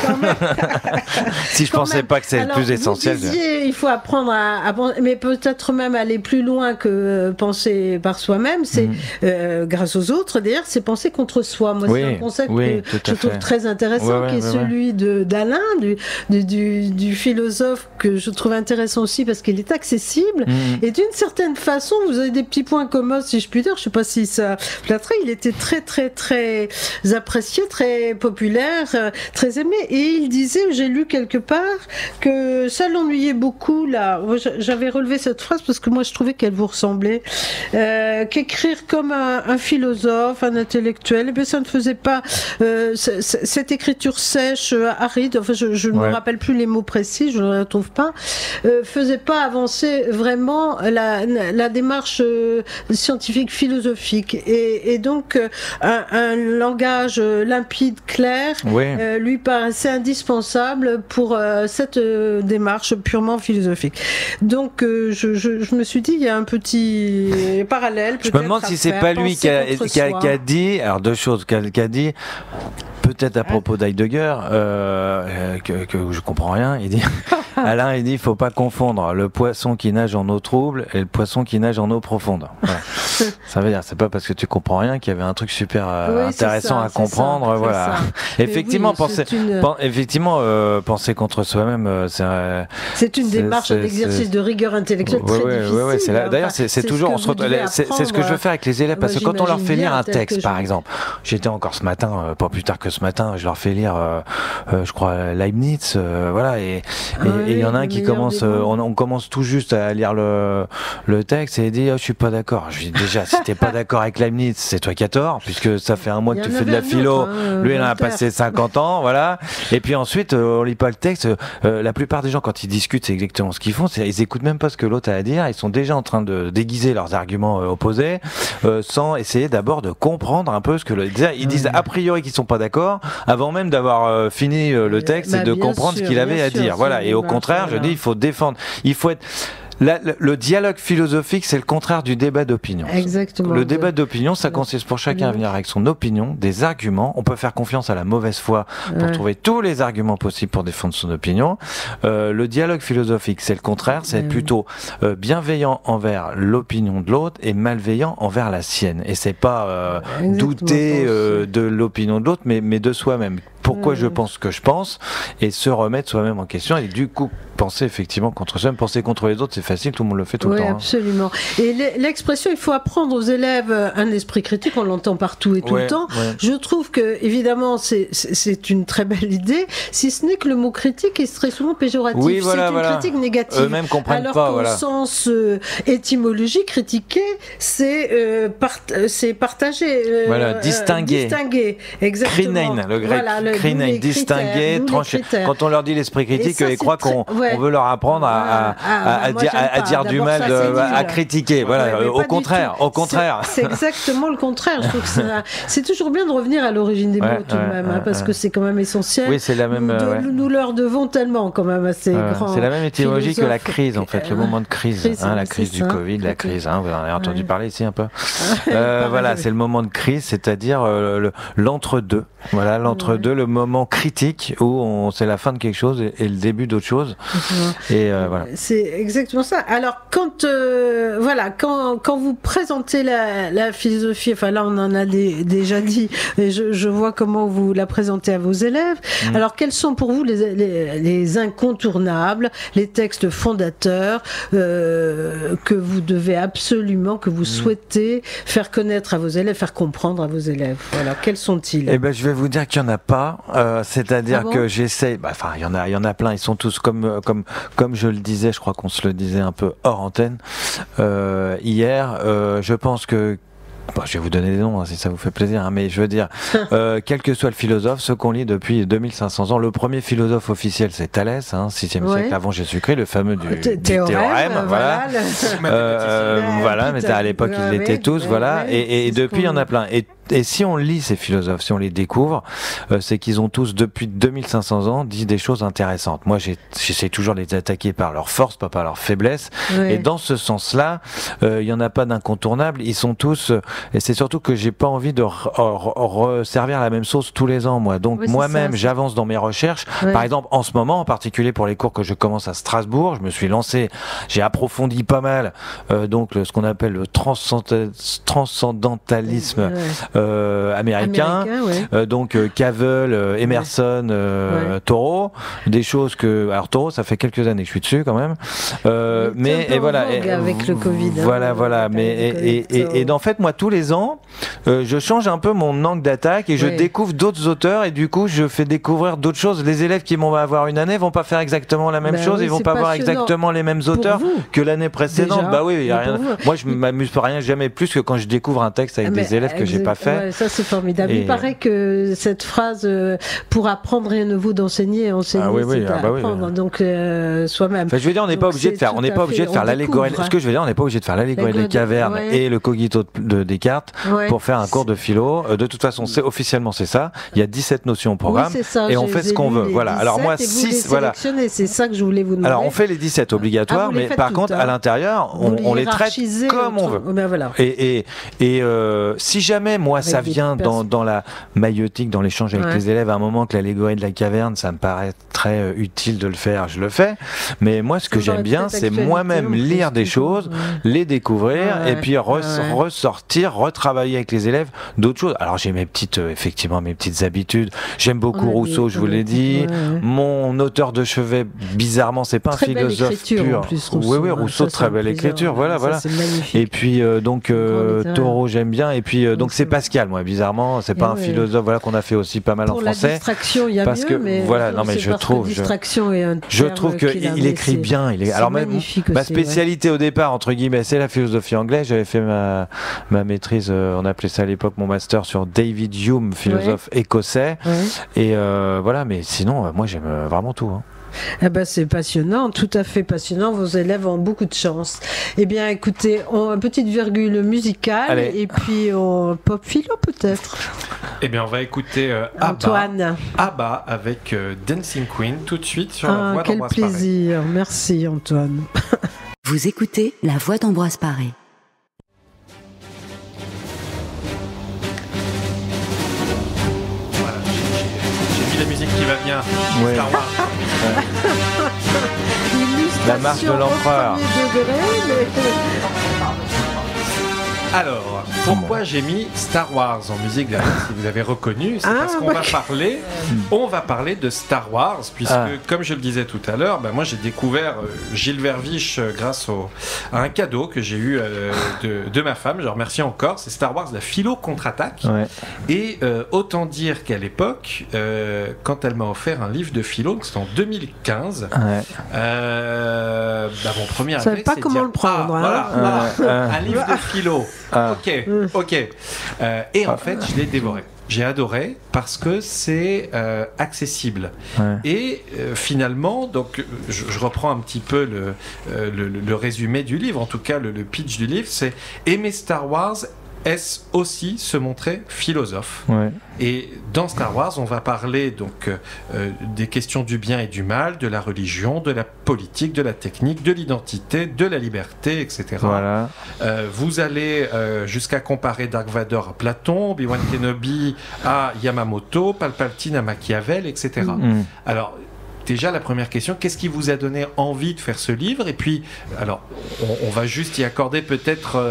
[SPEAKER 4] Si je pensais pas que c'est le plus essentiel.
[SPEAKER 3] Vous disiez, il faut apprendre à mais peut-être même aller plus loin que penser par soi-même, c'est grâce aux autres, d'ailleurs, c'est penser contre soi. Moi, c'est un concept que je trouve très intéressant, qui est celui d'Alain, du philosophe, que je trouve intéressant aussi parce qu'il est accessible. Et d'une certaine façon, vous avez des petits points communs, si je puis dire. Je ne sais pas si ça flatterait. Il était très, très, très apprécié, très populaire, très aimé. Et il disait, j'ai lu quelque part, que ça l'ennuyait beaucoup, là. J'avais relevé cette phrase parce que moi, je trouvais qu'elle vous ressemblait. Qu'écrire comme un philosophe, un intellectuel, mais ça ne faisait pas cette écriture sèche, aride, enfin je ne me rappelle plus les mots précis, je ne les retrouve pas, faisait pas avancer vraiment la démarche scientifique philosophique et donc un langage limpide, clair, lui paraissait indispensable pour cette démarche purement philosophique. Donc je me suis dit, il y a un petit parallèle.
[SPEAKER 4] Je me demande si c'est pas lui qui a dit, alors deux choses qu'a dit, peut-être à propos d'Heidegger, que je comprends rien. Il dit, Alain, il dit, il faut pas confondre le poisson qui nage en eau trouble et le poisson qui nage en eau profonde. Voilà. Ça veut dire, c'est pas parce que tu comprends rien qu'il y avait un truc super intéressant à comprendre. Voilà. Effectivement, penser contre soi-même,
[SPEAKER 3] c'est une démarche, un exercice de rigueur intellectuelle très difficile.
[SPEAKER 4] D'ailleurs, c'est toujours, c'est ce que je veux faire avec les élèves, parce que quand on leur fait lire un texte, par exemple, j'étais encore ce matin, pas plus tard que ce matin, je leur fais lire, je crois, Leibniz, et il y en a un qui commence, on commence tout juste à lire le texte et il dit, je suis pas d'accord. Je lui dis, déjà, si t'es pas d'accord avec Leibniz, c'est toi qui as tort, puisque ça fait un mois que tu fais de la philo, lui il en a passé 50 ans, voilà. Et puis ensuite, on lit pas le texte. La plupart des gens, quand ils discutent, c'est exactement ce qu'ils font, ils écoutent même pas ce que l'autre a à dire, ils sont déjà en train de déguiser leurs arguments opposés, sans essayer d'abord de comprendre un peu ce que ils disent a priori qu'ils sont pas d'accord, avant même d'avoir fini le texte et de comprendre ce qu'il avait à dire. Voilà. Et au contraire, je dis, il faut défendre, il faut être Le dialogue philosophique, c'est le contraire du débat d'opinion.
[SPEAKER 3] Exactement.
[SPEAKER 4] Le débat d'opinion, ça consiste pour chacun à venir avec son opinion, des arguments. On peut faire confiance à la mauvaise foi pour trouver tous les arguments possibles pour défendre son opinion. Le dialogue philosophique, c'est le contraire, c'est être plutôt bienveillant envers l'opinion de l'autre et malveillant envers la sienne. Et c'est pas douter de l'opinion de l'autre, mais de soi-même. Pourquoi je pense ce que je pense, et se remettre soi-même en question, et du coup penser effectivement contre soi-même. Penser contre les autres, c'est facile, tout le monde le fait tout le temps.
[SPEAKER 3] Oui, absolument. Et l'expression, il faut apprendre aux élèves un esprit critique, on l'entend partout et tout le temps. Je trouve que, évidemment, c'est une très belle idée, si ce n'est que le mot critique est très souvent péjoratif.
[SPEAKER 4] Oui,
[SPEAKER 3] c'est une critique négative.
[SPEAKER 4] Eux-mêmes comprennent
[SPEAKER 3] alors
[SPEAKER 4] pas.
[SPEAKER 3] Alors qu'au sens étymologique, critiquer, c'est partager.
[SPEAKER 4] Distinguer.
[SPEAKER 3] Exactement.
[SPEAKER 4] Krinein, le grec. Krinein, distinguer, trancher. Quand on leur dit l'esprit critique, ils croient qu'on veut leur apprendre à dire du mal, à critiquer. Voilà. Au contraire.
[SPEAKER 3] C'est exactement le contraire. Je trouve que c'est toujours bien de revenir à l'origine des mots tout de même, parce que c'est quand même essentiel.
[SPEAKER 4] Oui, c'est la même.
[SPEAKER 3] Nous leur devons tellement quand même à ces grands.
[SPEAKER 4] C'est la même étymologie que la crise, en fait, le moment de crise, la crise du Covid, la crise. Vous en avez entendu parler ici un peu. Voilà, c'est le moment de crise, c'est-à-dire l'entre-deux. Voilà, l'entre-deux, le moment critique où c'est la fin de quelque chose et le début d'autre chose. Et voilà.
[SPEAKER 3] C'est exactement ça. Alors quand vous présentez la philosophie, enfin là on en a déjà dit, et je vois comment vous la présentez à vos élèves. Alors quels sont pour vous les incontournables, les textes fondateurs que vous devez absolument, que vous souhaitez faire connaître à vos élèves, faire comprendre à vos élèves? Voilà, quels sont-ils?
[SPEAKER 4] Eh ben, je vais vous dire qu'il n'y en a pas. C'est-à-dire que j'essaie. Il y en a plein. Ils sont tous comme je le disais. Je crois qu'on se le disait un peu hors antenne hier. Je pense que. Je vais vous donner des noms si ça vous fait plaisir, mais je veux dire, quel que soit le philosophe, ceux qu'on lit depuis 2500 ans, le premier philosophe officiel c'est Thalès, 6e siècle avant Jésus-Christ, le fameux du théorème, voilà. Mais à l'époque ils l'étaient tous, voilà, et depuis il y en a plein. Et si on lit ces philosophes, si on les découvre, c'est qu'ils ont tous, depuis 2500 ans, dit des choses intéressantes. Moi, j'essaie toujours de les attaquer par leur force, pas par leur faiblesse. Et dans ce sens-là, il n'y en a pas d'incontournable. Ils sont tous... et c'est surtout que j'ai pas envie de resservir la même sauce tous les ans, moi. Donc, moi-même, j'avance dans mes recherches. Par exemple, en ce moment, en particulier pour les cours que je commence à Strasbourg, je me suis lancé, j'ai approfondi pas mal, ce qu'on appelle le transcendantalisme américain, donc Cavell, Emerson, Thoreau, des choses que... Alors Thoreau, ça fait quelques années que je suis dessus quand même. Mais et voilà.
[SPEAKER 3] Avec le Covid.
[SPEAKER 4] Voilà. Et en fait, moi, tous les ans, je change un peu mon angle d'attaque et je découvre d'autres auteurs et du coup, je fais découvrir d'autres choses. Les élèves qui vont avoir une année vont pas faire exactement la même chose, ils vont pas avoir exactement les mêmes auteurs que l'année précédente. Bah oui, y a rien. Moi, je m'amuse pour rien jamais plus que quand je découvre un texte avec des élèves que j'ai pas fait.
[SPEAKER 3] Ça c'est formidable. Il paraît que cette phrase pour apprendre rien ne vaut d'enseigner, enseigner c'est apprendre. Donc soi-même.
[SPEAKER 4] Enfin, je veux dire, on n'est pas obligé de faire l'allégorie. Ce que je veux dire, on n'est pas obligé de faire l'allégorie des cavernes et le cogito de Descartes pour faire un cours de philo. De toute façon, officiellement c'est ça. Il y a 17 notions au programme et on fait ce qu'on veut. Voilà. Alors moi 6 voilà.
[SPEAKER 3] C'est ça que je voulais vous demander.
[SPEAKER 4] Alors on fait les 17 obligatoires, mais par contre à l'intérieur, on les traite comme on veut. Et si jamais moi ça vient dans la maïeutique, dans l'échange avec les élèves, à un moment que l'allégorie de la caverne, ça me paraît très utile de le faire, je le fais. Mais moi, ce que j'aime bien, c'est moi-même lire des choses, les découvrir, et puis ressortir, retravailler avec les élèves d'autres choses. Alors j'ai mes petites habitudes. J'aime beaucoup Rousseau, je vous l'ai dit. Mon auteur de chevet, bizarrement, c'est pas un philosophe pur. Oui, Rousseau, très belle écriture. Voilà. Et puis Thoreau, j'aime bien. Et puis donc c'est Pascal, moi, bizarrement, c'est pas un philosophe, qu'on a fait aussi pas mal en français.
[SPEAKER 3] Pour la distraction, il y a
[SPEAKER 4] parce
[SPEAKER 3] mieux, mais
[SPEAKER 4] je trouve qu'il écrit bien. Alors même ma spécialité au départ, entre guillemets, c'est la philosophie anglaise. J'avais fait ma maîtrise, on appelait ça à l'époque mon master sur David Hume, philosophe écossais. Et voilà, mais sinon, moi j'aime vraiment tout.
[SPEAKER 3] C'est passionnant, tout à fait passionnant. Vos élèves ont beaucoup de chance. Eh bien, écoutez, une petite virgule musicale et puis pop philo peut-être.
[SPEAKER 2] Eh bien, on va écouter
[SPEAKER 3] Antoine.
[SPEAKER 2] Abba avec Dancing Queen tout de suite sur la voie
[SPEAKER 3] quel plaisir. Merci Antoine.
[SPEAKER 1] Vous écoutez La Voix d'Ambroise Paré.
[SPEAKER 2] Voilà, j'ai mis la musique qui va bien.
[SPEAKER 4] Ouais.
[SPEAKER 2] Star Wars.
[SPEAKER 4] La marche de l'empereur.
[SPEAKER 2] Alors, pourquoi j'ai mis Star Wars en musique derrière, si vous avez reconnu, c'est parce qu'on va parler de Star Wars, puisque, comme je le disais tout à l'heure, moi j'ai découvert Gilles Verviche grâce à un cadeau que j'ai eu de ma femme, je remercie encore, c'est Star Wars, la philo contre-attaque. Ouais. Et autant dire qu'à l'époque, quand elle m'a offert un livre de philo, donc c'était en 2015, mon premier
[SPEAKER 3] réflexe, c'est pas comment le prendre.
[SPEAKER 2] Un livre de philo. Ok. Et en fait, je l'ai dévoré. J'ai adoré parce que c'est accessible. Ouais. Et finalement, donc, je reprends un petit peu le résumé du livre, en tout cas le pitch du livre, c'est aimer Star Wars. Est-ce aussi se montrer philosophe? Ouais. Et dans Star Wars, on va parler donc des questions du bien et du mal, de la religion, de la politique, de la technique, de l'identité, de la liberté, etc. Voilà. Vous allez jusqu'à comparer Dark Vador à Platon, Obi-Wan Kenobi à Yamamoto, Palpatine à Machiavel, etc. Alors, déjà, la première question, qu'est-ce qui vous a donné envie de faire ce livre? Et puis, alors, on va juste y accorder peut-être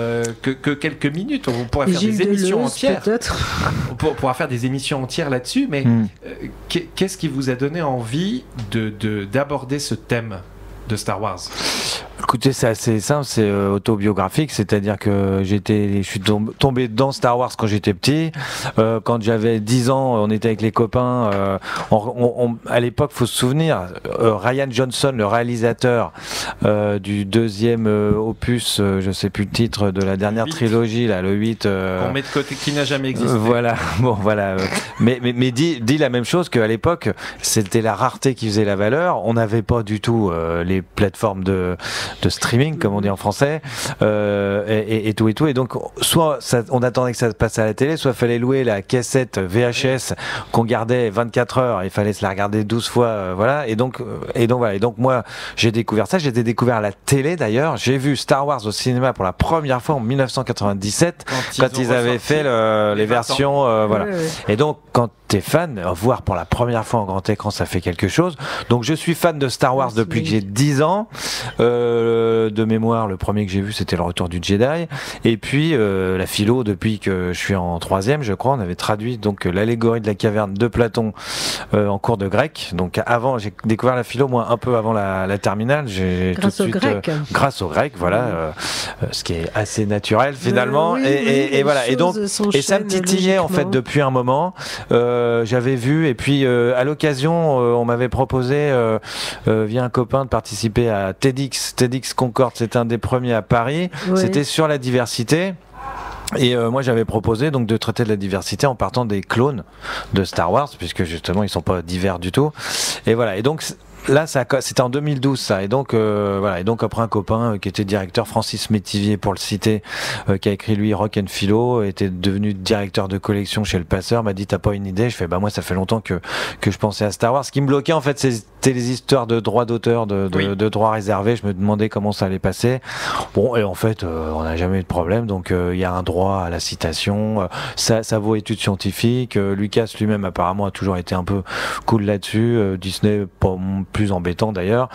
[SPEAKER 2] que quelques minutes. On pourrait faire des émissions entières. On pourra faire des émissions entières là-dessus, mais qu'est-ce qui vous a donné envie d'aborder ce thème de Star Wars?
[SPEAKER 4] Écoutez, c'est assez simple, c'est autobiographique, c'est-à-dire que je suis tombé dans Star Wars quand j'étais petit. Quand j'avais 10 ans, on était avec les copains. À l'époque, faut se souvenir, Rian Johnson, le réalisateur du deuxième opus, je sais plus le titre, de la dernière trilogie, là, le 8.
[SPEAKER 2] On met de côté, qui n'a jamais existé.
[SPEAKER 4] Voilà, bon, voilà. Mais dit la même chose qu'à l'époque, c'était la rareté qui faisait la valeur. On n'avait pas du tout les plateformes de streaming, comme on dit en français, et tout. Et donc, soit on attendait que ça passe à la télé, soit fallait louer la cassette VHS qu'on gardait 24 heures, il fallait se la regarder 12 fois, voilà. Et donc, voilà. Et donc, moi, j'ai découvert ça. J'ai découvert à la télé, d'ailleurs. J'ai vu Star Wars au cinéma pour la première fois en 1997, quand ils avaient fait les versions, voilà. Et donc, quand t'es fan, voir pour la première fois en grand écran, ça fait quelque chose. Donc, je suis fan de Star Wars depuis que j'ai 10 ans. De mémoire, le premier que j'ai vu, c'était Le Retour du Jedi. Et puis, la philo, depuis que je suis en 3e, je crois, on avait traduit donc l'allégorie de la caverne de Platon en cours de grec. Donc, avant, j'ai découvert la philo, moi, un peu avant la terminale.
[SPEAKER 3] Grâce au grec.
[SPEAKER 4] Grâce au grec, voilà. Ce qui est assez naturel, finalement. Et voilà. Et donc, ça me titillait, en fait, depuis un moment. J'avais vu, et puis, à l'occasion, on m'avait proposé, via un copain, de participer à TEDx Concorde, c'est un des premiers à Paris. Ouais. C'était sur la diversité. Et moi j'avais proposé donc de traiter de la diversité en partant des clones de Star Wars, puisque justement ils sont pas divers du tout. Et voilà. Et donc là, c'était en 2012 ça, et donc voilà. Et donc après, un copain qui était directeur, Francis Métivier pour le citer, qui a écrit lui Rock and Philo, était devenu directeur de collection chez Le Passeur, m'a dit t'as pas une idée? Je fais moi ça fait longtemps que je pensais à Star Wars. Ce qui me bloquait en fait, c'était les histoires de droits d'auteur, de droits réservés. Je me demandais comment ça allait passer. Bon, et en fait on n'a jamais eu de problème, donc il y a un droit à la citation, ça vaut études scientifiques. Lucas lui-même apparemment a toujours été un peu cool là-dessus. Disney pas plus embêtant d'ailleurs,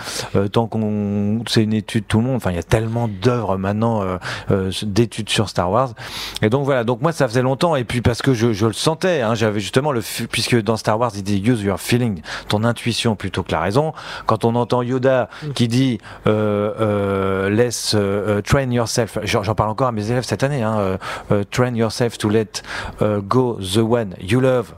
[SPEAKER 4] tant qu'on c'est une étude tout le monde, enfin il y a tellement d'œuvres maintenant d'études sur Star Wars, et donc voilà. Donc moi ça faisait longtemps, et puis parce que je le sentais, hein, j'avais justement puisque dans Star Wars il dit use your feeling, ton intuition plutôt que la raison. Quand on entend Yoda qui dit laisse train yourself, j'en parle encore à mes élèves cette année, hein, train yourself to let go the one you love.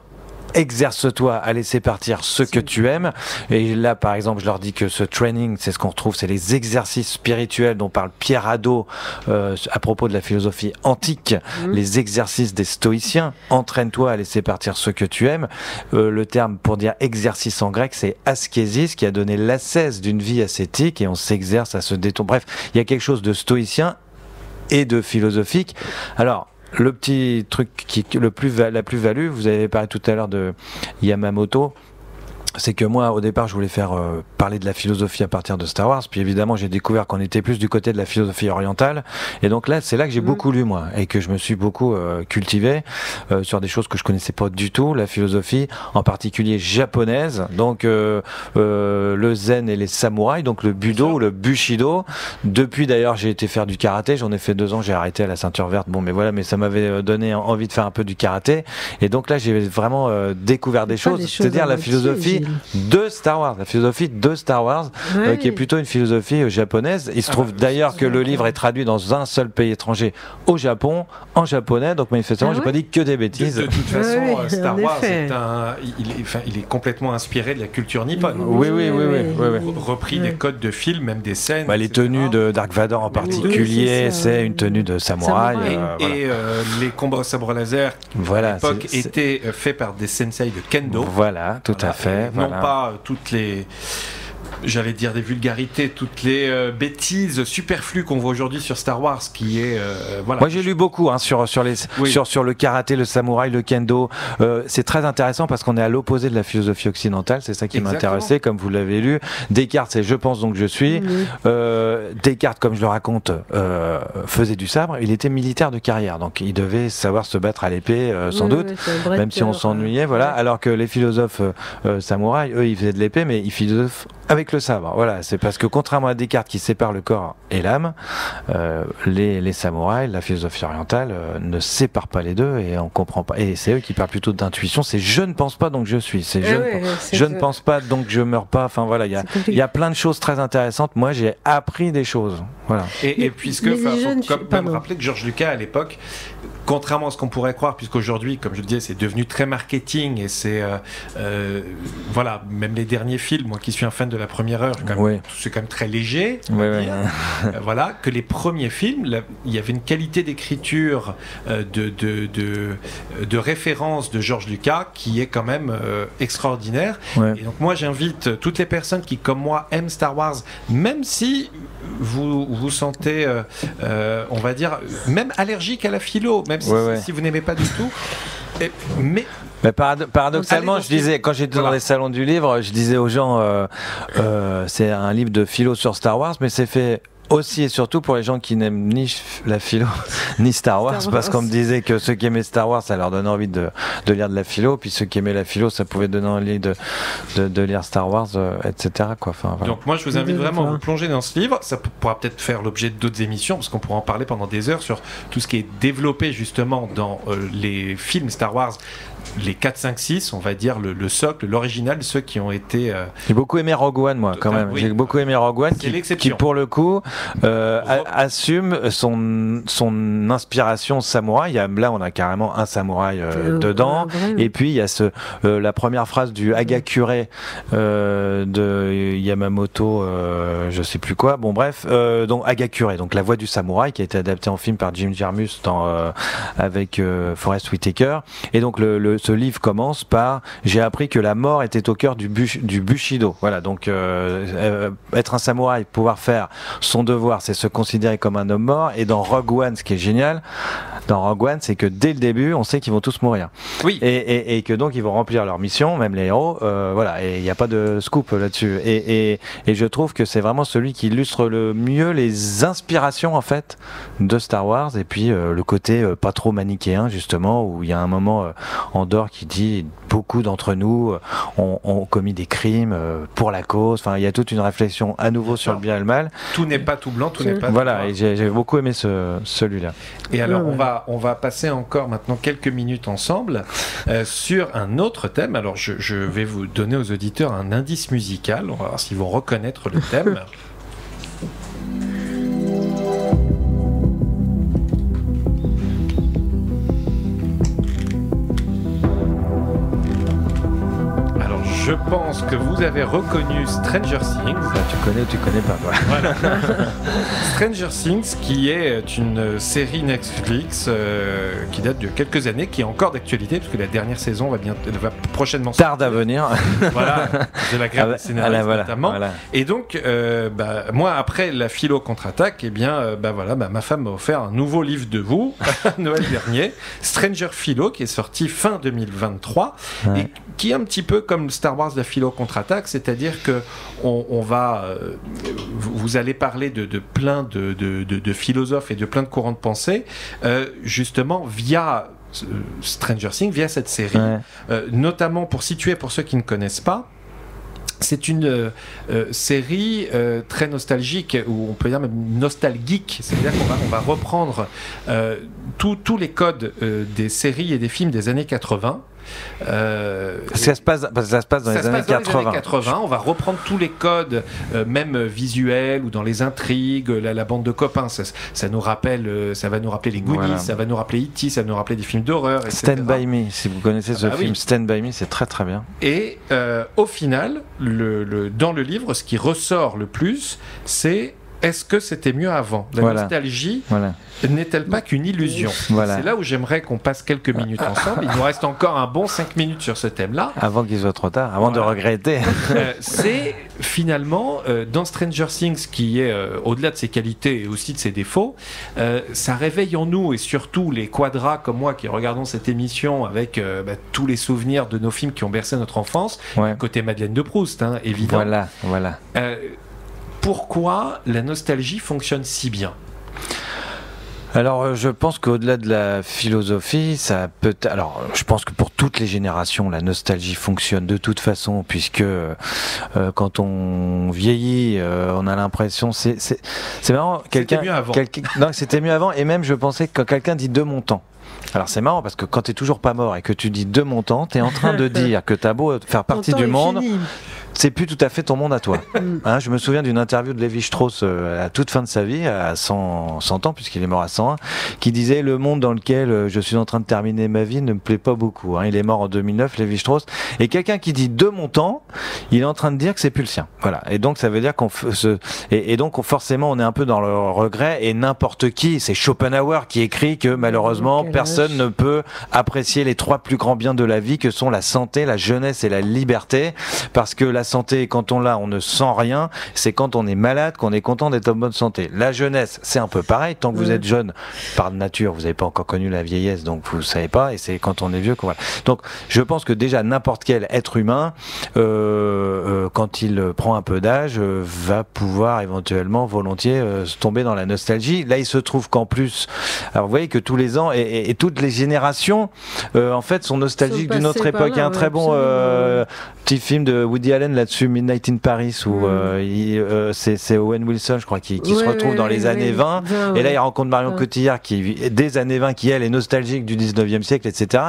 [SPEAKER 4] Exerce-toi à laisser partir ce que tu aimes. Et là, par exemple, je leur dis que ce training, c'est ce qu'on retrouve, c'est les exercices spirituels dont parle Pierre Hadot à propos de la philosophie antique, les exercices des stoïciens. Entraîne-toi à laisser partir ce que tu aimes. Le terme pour dire exercice en grec, c'est askésis, qui a donné l'ascèse d'une vie ascétique, et on s'exerce à se détourner. Bref, il y a quelque chose de stoïcien et de philosophique. Alors, le petit truc la plus-value, vous avez parlé tout à l'heure de Yamamoto. c'est que moi, au départ, je voulais faire parler de la philosophie à partir de Star Wars. Puis évidemment, j'ai découvert qu'on était plus du côté de la philosophie orientale. Et donc là, c'est là que j'ai beaucoup lu, moi, et que je me suis beaucoup cultivé sur des choses que je connaissais pas du tout. La philosophie, en particulier japonaise. Donc le zen et les samouraïs, donc le budo ou le bushido. Depuis d'ailleurs, j'ai été faire du karaté. J'en ai fait 2 ans. J'ai arrêté à la ceinture verte. Bon, mais voilà, mais ça m'avait donné envie de faire un peu du karaté. Et donc là, j'ai vraiment découvert des choses, c'est-à-dire la philosophie de Star Wars, qui est plutôt une philosophie japonaise. Il se trouve d'ailleurs que le livre est traduit dans un seul pays étranger, au Japon, en japonais. Donc manifestement, j'ai pas dit que des bêtises.
[SPEAKER 2] De toute façon, Star Wars il est complètement inspiré de la culture nippone.
[SPEAKER 4] Oui.
[SPEAKER 2] Repris des codes de films, même des scènes.
[SPEAKER 4] Les tenues de Dark Vador en particulier, c'est une tenue de samouraï.
[SPEAKER 2] Et les combats au sabre laser, à l'époque, étaient faits par des sensei de kendo.
[SPEAKER 4] Voilà, tout à fait.
[SPEAKER 2] Non pas toutes les, j'allais dire des vulgarités, toutes les bêtises superflues qu'on voit aujourd'hui sur Star Wars, qui est
[SPEAKER 4] Moi j'ai lu beaucoup sur le karaté, le samouraï, le kendo. C'est très intéressant parce qu'on est à l'opposé de la philosophie occidentale. C'est ça qui m'intéressait, comme vous l'avez lu. Descartes, c'est je pense donc je suis. Descartes, comme je le raconte, faisait du sabre. Il était militaire de carrière, donc il devait savoir se battre à l'épée, sans doute, même si on s'ennuyait. Voilà. Alors que les philosophes samouraïs, eux, ils faisaient de l'épée, mais ils philosophaient avec le sabre. Voilà, c'est parce que contrairement à Descartes qui sépare le corps et l'âme, les samouraïs, la philosophie orientale ne sépare pas les deux et on comprend pas. Et c'est eux qui parlent plutôt d'intuition. C'est je ne pense pas donc je suis. C'est je ne pense pas donc je meurs pas. Enfin voilà, il y a plein de choses très intéressantes. Moi j'ai appris des choses. Voilà.
[SPEAKER 2] Et puisque faut quand même rappeler que George Lucas à l'époque, contrairement à ce qu'on pourrait croire, puisqu'aujourd'hui, comme je le disais, c'est devenu très marketing et c'est voilà, même les derniers films, moi qui suis un fan de la première heure, c'est quand même très léger. Voilà, que les premiers films, il y avait une qualité d'écriture, de référence de George Lucas qui est quand même extraordinaire. Et donc moi j'invite toutes les personnes qui, comme moi, aiment Star Wars, même si vous sentez, on va dire, même allergique à la philo, même si vous n'aimez pas du tout. Mais
[SPEAKER 4] paradoxalement, je disais, quand j'étais dans les salons du livre, je disais aux gens, c'est un livre de philo sur Star Wars, mais c'est fait aussi et surtout pour les gens qui n'aiment ni la philo ni Star Wars, parce qu'on me disait que ceux qui aimaient Star Wars, ça leur donnait envie de lire de la philo, puis ceux qui aimaient la philo, ça pouvait donner envie de lire Star Wars, etc. Voilà.
[SPEAKER 2] Donc moi je vous invite vraiment à vous plonger dans ce livre. Ça pourra peut-être faire l'objet d'autres émissions, parce qu'on pourra en parler pendant des heures sur tout ce qui est développé justement dans les films Star Wars, les 4, 5, 6, on va dire le socle, l'original, ceux qui ont été...
[SPEAKER 4] J'ai beaucoup aimé Rogue One, moi, quand même. J'ai beaucoup aimé Rogue One, qui pour le coup assume son inspiration samouraï. Là, on a carrément un samouraï dedans. Et puis, il y a la première phrase du Hagakure de Yamamoto, je sais plus quoi. Bon, bref, donc Hagakure, donc la voix du samouraï, qui a été adaptée en film par Jim Jarmusch avec Forest Whitaker. Et donc, ce livre commence par « J'ai appris que la mort était au cœur du Bushido ». Voilà, donc être un samouraï, pouvoir faire son devoir, c'est se considérer comme un homme mort. Et dans Rogue One, ce qui est génial, dans Rogue One, c'est que dès le début, on sait qu'ils vont tous mourir.
[SPEAKER 2] Oui.
[SPEAKER 4] Et que donc, ils vont remplir leur mission, même les héros. Voilà, et il n'y a pas de scoop là-dessus. Et je trouve que c'est vraiment celui qui illustre le mieux les inspirations, en fait, de Star Wars. Et puis, le côté pas trop manichéen, justement, où il y a un moment... Andorre qui dit beaucoup d'entre nous ont commis des crimes pour la cause. Enfin, il y a toute une réflexion à nouveau sur le bien et le mal.
[SPEAKER 2] Tout n'est pas tout blanc, tout n'est pas
[SPEAKER 4] voilà,
[SPEAKER 2] tout noir.
[SPEAKER 4] Et j'ai beaucoup aimé celui-là.
[SPEAKER 2] Et alors, on va passer encore maintenant quelques minutes ensemble sur un autre thème. Alors, je vais vous donner aux auditeurs un indice musical. On va voir s'ils vont reconnaître le thème. Je pense que vous avez reconnu Stranger Things.
[SPEAKER 4] Tu connais ou tu connais pas, quoi.
[SPEAKER 2] Voilà. Stranger Things, qui est une série Netflix qui date de quelques années, qui est encore d'actualité, parce que la dernière saison va prochainement sortir.
[SPEAKER 4] Tarde à venir.
[SPEAKER 2] Voilà, de la grève des scénaristes notamment. Voilà. Et donc, moi, après la philo contre-attaque, ma femme m'a offert un nouveau livre de vous, Noël dernier, Stranger Philo, qui est sorti fin 2023, et qui est un petit peu comme Star Wars Wars la philo contre-attaque, c'est-à-dire que on va, vous allez parler de plein de philosophes et de plein de courants de pensée, justement via Stranger Things, via cette série, notamment pour situer pour ceux qui ne connaissent pas. C'est une série très nostalgique, ou on peut dire même nostalgique, c'est-à-dire qu'on va reprendre tous les codes des séries et des films des années 80.
[SPEAKER 4] Ça se passe dans les années 80.
[SPEAKER 2] On va reprendre tous les codes, même visuels ou dans les intrigues, la bande de copains. Ça va nous rappeler les Goonies, ça va nous rappeler E.T., ça va nous rappeler des films d'horreur, etc.
[SPEAKER 4] Stand By Me, si vous connaissez ce film, Stand By Me, c'est très très bien.
[SPEAKER 2] Et au final, dans le livre, ce qui ressort le plus, c'est est-ce que c'était mieux avant ? La nostalgie n'est-elle pas qu'une illusion ? C'est là où j'aimerais qu'on passe quelques minutes ensemble. Il nous reste encore un bon 5 minutes sur ce thème-là.
[SPEAKER 4] Avant qu'il soit trop tard, avant de regretter.
[SPEAKER 2] C'est finalement, dans Stranger Things, qui est, au-delà de ses qualités et aussi de ses défauts, ça réveille en nous, et surtout les quadras comme moi qui regardons cette émission avec tous les souvenirs de nos films qui ont bercé notre enfance, côté Madeleine de Proust, évident.
[SPEAKER 4] Voilà.
[SPEAKER 2] Pourquoi la nostalgie fonctionne si bien ?
[SPEAKER 4] Alors, je pense qu'au-delà de la philosophie, ça peut. Alors, je pense que pour toutes les générations, la nostalgie fonctionne de toute façon, puisque quand on vieillit, on a l'impression. C'est marrant.
[SPEAKER 2] C'était mieux avant.
[SPEAKER 4] Non, c'était mieux avant. Et même, je pensais que quand quelqu'un dit de mon temps. Alors c'est marrant parce que quand t'es toujours pas mort et que tu dis de mon temps, t'es en train de dire que t'as beau faire partie du monde, c'est plus tout à fait ton monde à toi. Je me souviens d'une interview de Lévi-Strauss à la toute fin de sa vie, à 100 ans, puisqu'il est mort à 101, qui disait: le monde dans lequel je suis en train de terminer ma vie ne me plaît pas beaucoup. Il est mort en 2009, Lévi-Strauss. Et quelqu'un qui dit de mon temps, il est en train de dire que c'est plus le sien. Voilà. Et donc ça veut dire donc forcément on est un peu dans le regret, et n'importe qui, c'est Schopenhauer qui écrit que malheureusement personne ne peut apprécier les 3 plus grands biens de la vie, que sont la santé, la jeunesse et la liberté, parce que la santé, quand on l'a, on ne sent rien. C'est quand on est malade qu'on est content d'être en bonne santé. La jeunesse, c'est un peu pareil. Tant que vous êtes jeune, par nature, vous n'avez pas encore connu la vieillesse, donc vous ne savez pas. Et c'est quand on est vieux qu'on voilà. Donc, je pense que déjà n'importe quel être humain, quand il prend un peu d'âge, va pouvoir éventuellement, volontiers, tomber dans la nostalgie. Là, il se trouve qu'en plus, alors vous voyez que tous les ans et toutes les générations, en fait, sont nostalgiques d'une autre époque. Il y a un très bon petit film de Woody Allen là-dessus, Midnight in Paris, où c'est Owen Wilson, je crois, qui se retrouve dans les années 20. Et là, il rencontre Marion Cotillard, qui des années 20, qui elle est nostalgique du 19e siècle, etc.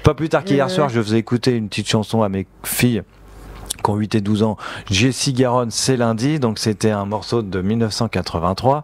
[SPEAKER 4] Pas plus tard qu'hier soir, je faisais écouter une petite chanson à mes filles qui ont 8 et 12 ans. Jessie Garonne, c'est lundi, donc c'était un morceau de 1983.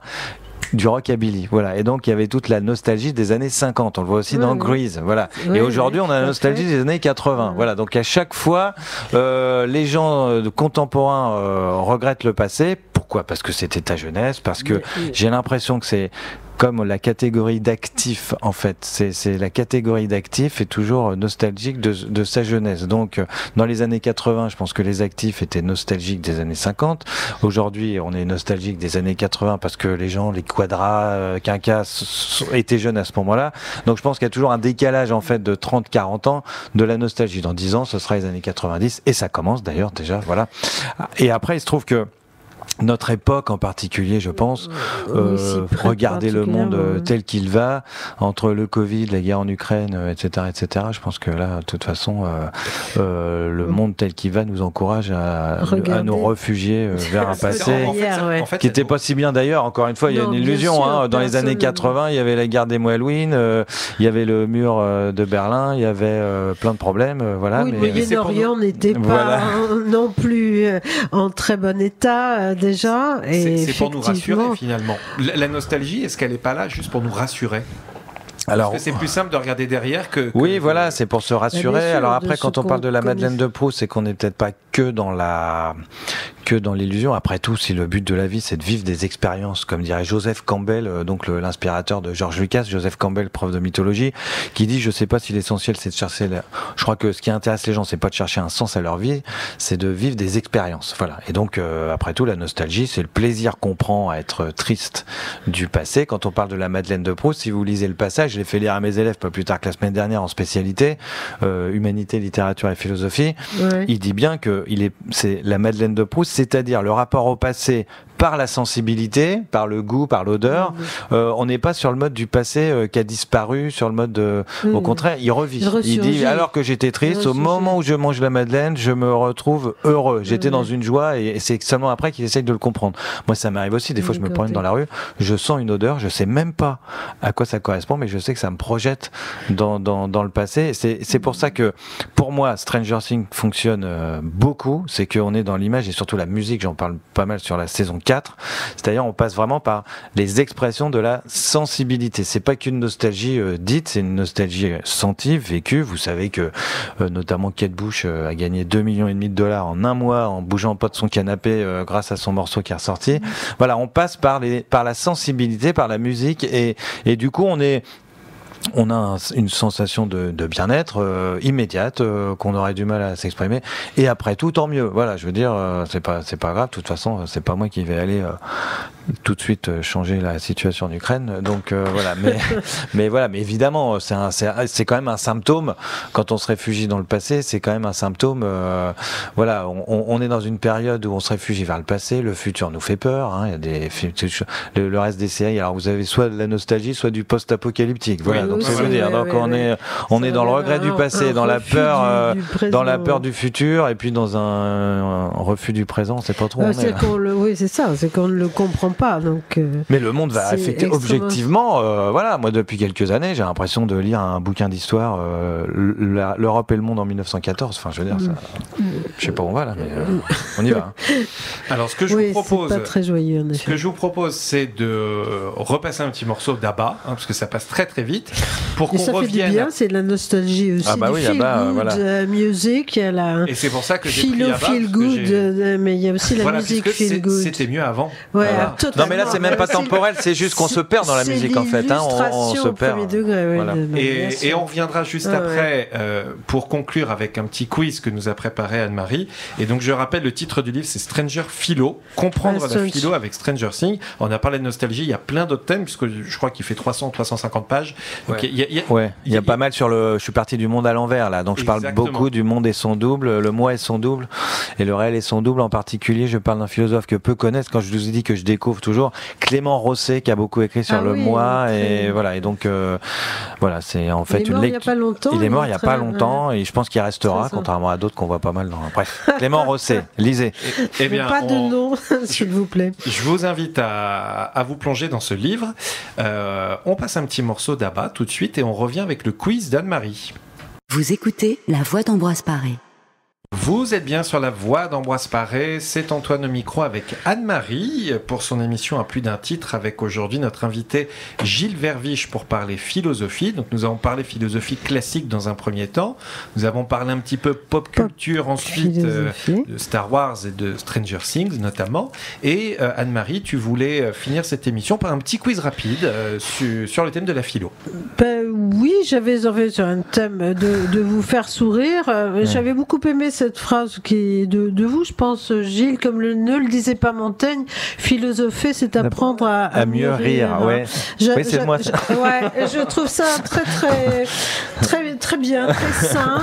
[SPEAKER 4] Du rockabilly, voilà. Et donc il y avait toute la nostalgie des années 50. On le voit aussi dans Grease, voilà. Et aujourd'hui, on a la nostalgie des années 80, voilà. Donc à chaque fois, les gens contemporains regrettent le passé. Pourquoi ? Parce que c'était ta jeunesse, parce que j'ai l'impression que c'est comme la catégorie d'actifs, en fait. C'est la catégorie d'actifs est toujours nostalgique de sa jeunesse. Donc, dans les années 80, je pense que les actifs étaient nostalgiques des années 50. Aujourd'hui, on est nostalgique des années 80 parce que les gens, les quadras, quinquas, étaient jeunes à ce moment-là. Donc, je pense qu'il y a toujours un décalage, en fait, de 30-40 ans de la nostalgie. Dans 10 ans, ce sera les années 90. Et ça commence, d'ailleurs, déjà, voilà. Et après, il se trouve que notre époque en particulier, je pense, regarder le monde tel qu'il va, entre le Covid, la guerre en Ukraine, etc., je pense que là, de toute façon, le monde tel qu'il va nous encourage à nous réfugier vers un passé qui n'était pas si bien d'ailleurs. Encore une fois, il y a une illusion. Dans les années 80, il y avait la guerre des Malouines, il y avait le mur de Berlin, il y avait plein de problèmes. Voilà.
[SPEAKER 3] Oui, le Moyen-Orient n'était pas non plus en très bon état. Déjà,
[SPEAKER 2] c'est pour nous rassurer finalement. La nostalgie, est-ce qu'elle n'est pas là juste pour nous rassurer ? Alors, parce que c'est plus simple de regarder derrière que...
[SPEAKER 4] Oui, voilà, c'est pour se rassurer. Alors après, quand on parle de la Madeleine de Proust, c'est qu'on n'est peut-être pas que dans l'illusion. Après tout, si le but de la vie, c'est de vivre des expériences, comme dirait Joseph Campbell, donc l'inspirateur de George Lucas, Joseph Campbell, prof de mythologie, qui dit, je sais pas si l'essentiel c'est de chercher, je crois que ce qui intéresse les gens, c'est pas de chercher un sens à leur vie, c'est de vivre des expériences. Voilà. Et donc, après tout, la nostalgie, c'est le plaisir qu'on prend à être triste du passé. Quand on parle de la Madeleine de Proust, si vous lisez le passage, je l'ai fait lire à mes élèves pas plus tard que la semaine dernière en spécialité, humanité, littérature et philosophie, il dit bien que c'est la Madeleine de Proust, c'est-à-dire le rapport au passé par la sensibilité, par le goût, par l'odeur. On n'est pas sur le mode du passé qui a disparu, sur le mode au contraire, il revit. Il dit, alors que j'étais triste, au moment où je mange la madeleine, je me retrouve heureux. J'étais dans une joie et c'est seulement après qu'il essaye de le comprendre. Moi, ça m'arrive aussi. Des fois, je me promène dans la rue, je sens une odeur, je sais même pas à quoi ça correspond, mais je sais que ça me projette dans le passé. C'est pour ça que, pour moi, Stranger Things fonctionne beaucoup. C'est qu'on est dans l'image et surtout la musique. J'en parle pas mal sur la saison 4. C'est-à-dire, on passe vraiment par les expressions de la sensibilité. C'est pas qu'une nostalgie dite, c'est une nostalgie sentie, vécue. Vous savez que, notamment, Kate Bush a gagné 2,5 millions de dollars en un mois en bougeant pas de son canapé grâce à son morceau qui est ressorti. Voilà, on passe par la sensibilité, par la musique et du coup, on a une sensation de bien-être immédiate qu'on aurait du mal à s'exprimer et après tout tant mieux. Voilà, je veux dire c'est pas grave, de toute façon c'est pas moi qui vais aller tout de suite changer la situation en Ukraine. Donc voilà, mais évidemment c'est quand même un symptôme quand on se réfugie dans le passé, c'est quand même un symptôme voilà, on est dans une période où on se réfugie vers le passé, le futur nous fait peur, hein, il y a des le reste des séries, alors vous avez soit de la nostalgie, soit du post-apocalyptique. Voilà. Donc ça veut dire, donc on est dans le regret du passé, dans la peur, dans la peur du futur, et puis dans un refus du présent. C'est pas trop.
[SPEAKER 3] Oui, c'est ça. C'est qu'on ne le comprend pas. Donc.
[SPEAKER 4] Mais le monde va affecter objectivement. Voilà, moi depuis quelques années, j'ai l'impression de lire un bouquin d'histoire, l'Europe et le monde en 1914. Enfin, je veux dire, ça, je sais pas où on va là, mais on y va. Hein.
[SPEAKER 2] Alors, ce que je vous propose,
[SPEAKER 3] c'est pas très joyeux, en effet.
[SPEAKER 2] Ce que je vous propose, c'est de repasser un petit morceau d'Abba, parce que ça passe très très vite. Pour qu'on
[SPEAKER 3] ça fait du bien, c'est de la nostalgie aussi, du feel good music, et
[SPEAKER 2] c'est pour ça que j'ai pris Abba,
[SPEAKER 3] feel good, mais il y a aussi la musique feel good.
[SPEAKER 2] C'était mieux avant.
[SPEAKER 3] Ouais,
[SPEAKER 2] voilà.
[SPEAKER 4] Non mais là c'est même pas temporel, c'est juste qu'on se perd dans la musique en fait. Hein, on se perd.
[SPEAKER 3] Degré,
[SPEAKER 4] voilà.
[SPEAKER 2] Et on reviendra juste après pour conclure avec un petit quiz que nous a préparé Anne-Marie. Et donc je rappelle, le titre du livre c'est Stranger Philo, comprendre la philo avec Stranger Things. On a parlé de nostalgie, il y a plein d'autres thèmes puisque je crois qu'il fait 350 pages. Donc il
[SPEAKER 4] y a pas mal sur je suis parti du monde à l'envers là, donc je parle beaucoup du monde et son double, le moi et son double, et le réel et son double. En particulier, je parle d'un philosophe que peu connaissent. Quand je vous ai dit que je découvre toujours, Clément Rosset, qui a beaucoup écrit sur le moi, et voilà. Et donc voilà, c'est en fait une lecture. Il est mort il y a pas longtemps, et je pense qu'il restera, contrairement à d'autres qu'on voit pas mal dans. Bref, Clément Rosset, lisez.
[SPEAKER 3] Eh bien, pas de nom, s'il vous plaît.
[SPEAKER 2] Je vous invite à vous plonger dans ce livre. On passe un petit morceau d'Abba tout de suite et on revient avec le quiz d'Anne-Marie.
[SPEAKER 1] Vous écoutez La Voix d'Ambroise Paré.
[SPEAKER 2] Vous êtes bien sur La Voix d'Ambroise Paré, c'est Antoine au micro avec Anne-Marie pour son émission à plus d'un titre, avec aujourd'hui notre invité Gilles Verviche pour parler philosophie. Donc nous avons parlé philosophie classique dans un premier temps, nous avons parlé un petit peu pop culture ensuite, de Star Wars et de Stranger Things notamment, et Anne-Marie, tu voulais finir cette émission par un petit quiz rapide sur le thème de la philo.
[SPEAKER 3] Oui, j'avais envie sur un thème de vous faire sourire. J'avais beaucoup aimé cette phrase qui est de vous, je pense, Gilles, comme ne le disait pas Montaigne, philosopher, c'est apprendre à mieux rire. Hein.
[SPEAKER 4] Ouais. Oui, c'est moi.
[SPEAKER 3] Je trouve ça très bien, très sain,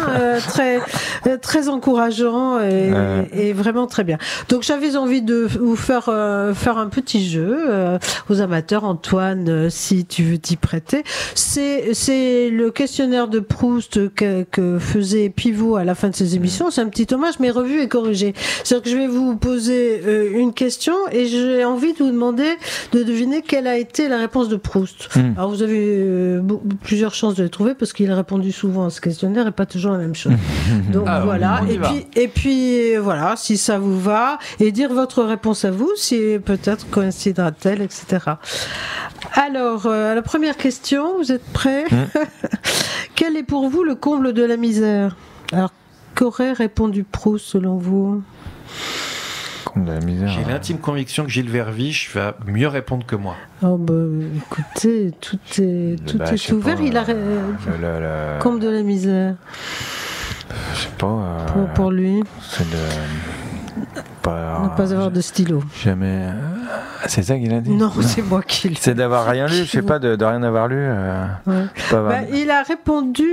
[SPEAKER 3] très encourageant et vraiment très bien. Donc j'avais envie de vous faire un petit jeu aux amateurs. Antoine, si tu veux t'y prêter, c'est le questionnaire de Proust que faisait Pivot à la fin de ses émissions. C'est un petit hommage, mais revu et corrigé. C'est-à-dire que je vais vous poser une question et j'ai envie de vous demander de deviner quelle a été la réponse de Proust. Alors vous avez plusieurs chances de les trouver parce qu'il a répondu souvent à ce questionnaire et pas toujours la même chose. Donc voilà. Et puis voilà, si ça vous va, et dire votre réponse à vous, si peut-être coïncidera-t-elle, etc. Alors, la première question, vous êtes prêts? Quel est pour vous le comble de la misère? Alors, qu'aurait répondu Proust selon vous?
[SPEAKER 4] De la misère.
[SPEAKER 2] J'ai l'intime conviction que Gilles Verviche va mieux répondre que moi.
[SPEAKER 3] Oh écoutez, tout est ouvert. Il a Comble de la misère.
[SPEAKER 4] Je sais pas.
[SPEAKER 3] Pour lui.
[SPEAKER 4] C'est de
[SPEAKER 3] ne pas avoir de stylo.
[SPEAKER 4] Jamais. C'est ça qu'il a dit?
[SPEAKER 3] Non, c'est moi qui le.
[SPEAKER 4] C'est d'avoir rien lu. Je sais pas, de rien avoir lu.
[SPEAKER 3] Ouais. Il a répondu,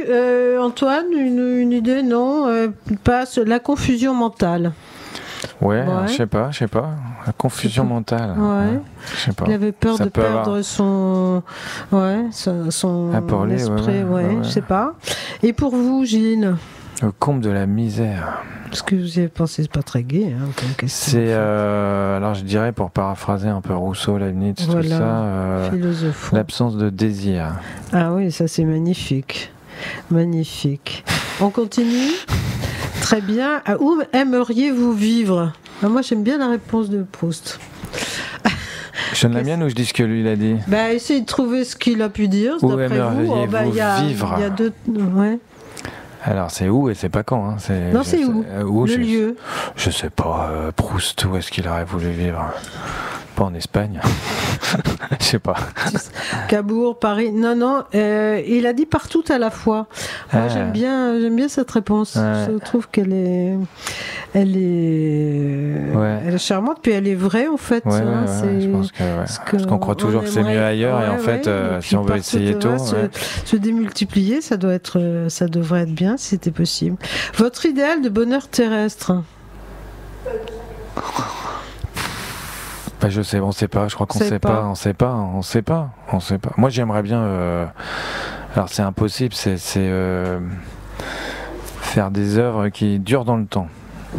[SPEAKER 3] Antoine, une idée, non, passe la confusion mentale.
[SPEAKER 4] Ouais. Je sais pas. La confusion mentale.
[SPEAKER 3] Ouais.
[SPEAKER 4] Je sais pas.
[SPEAKER 3] Il avait peur de perdre son esprit. Je sais pas. Et pour vous, Gilles?
[SPEAKER 4] Le comble de la misère.
[SPEAKER 3] Parce que vous y avez pensé, c'est pas très gai, comme question.
[SPEAKER 4] C'est alors je dirais, pour paraphraser un peu Rousseau, Leibniz, tout ça, l'absence de désir.
[SPEAKER 3] Ah oui, ça c'est magnifique. Magnifique. On continue? Très bien. Où aimeriez-vous vivre? Moi j'aime bien la réponse de Proust.
[SPEAKER 4] Je donne la mienne ou je dis ce que lui il a dit?
[SPEAKER 3] Essayez de trouver ce qu'il a pu dire.
[SPEAKER 4] Où aimeriez-vous vivre?
[SPEAKER 3] Il y a deux. Ouais.
[SPEAKER 4] Alors c'est où et c'est pas quand, hein.
[SPEAKER 3] Non, c'est où le lieu.
[SPEAKER 4] Je sais pas. Proust, où est-ce qu'il aurait voulu vivre? Pas en Espagne. Je sais pas.
[SPEAKER 3] Cabourg, Paris. Non. Il a dit partout à la fois. Moi, j'aime bien cette réponse. Je trouve qu'elle est charmante, puis elle est vraie en fait.
[SPEAKER 4] Je pense parce qu'on croit toujours que c'est mieux ailleurs, et en fait, si on veut essayer tôt,
[SPEAKER 3] se démultiplier, ça devrait être bien si c'était possible. Votre idéal de bonheur terrestre?
[SPEAKER 4] Je sais, on sait pas. Je crois qu'on sait pas. On sait pas. Moi, j'aimerais bien. Alors, c'est impossible. C'est faire des œuvres qui durent dans le temps.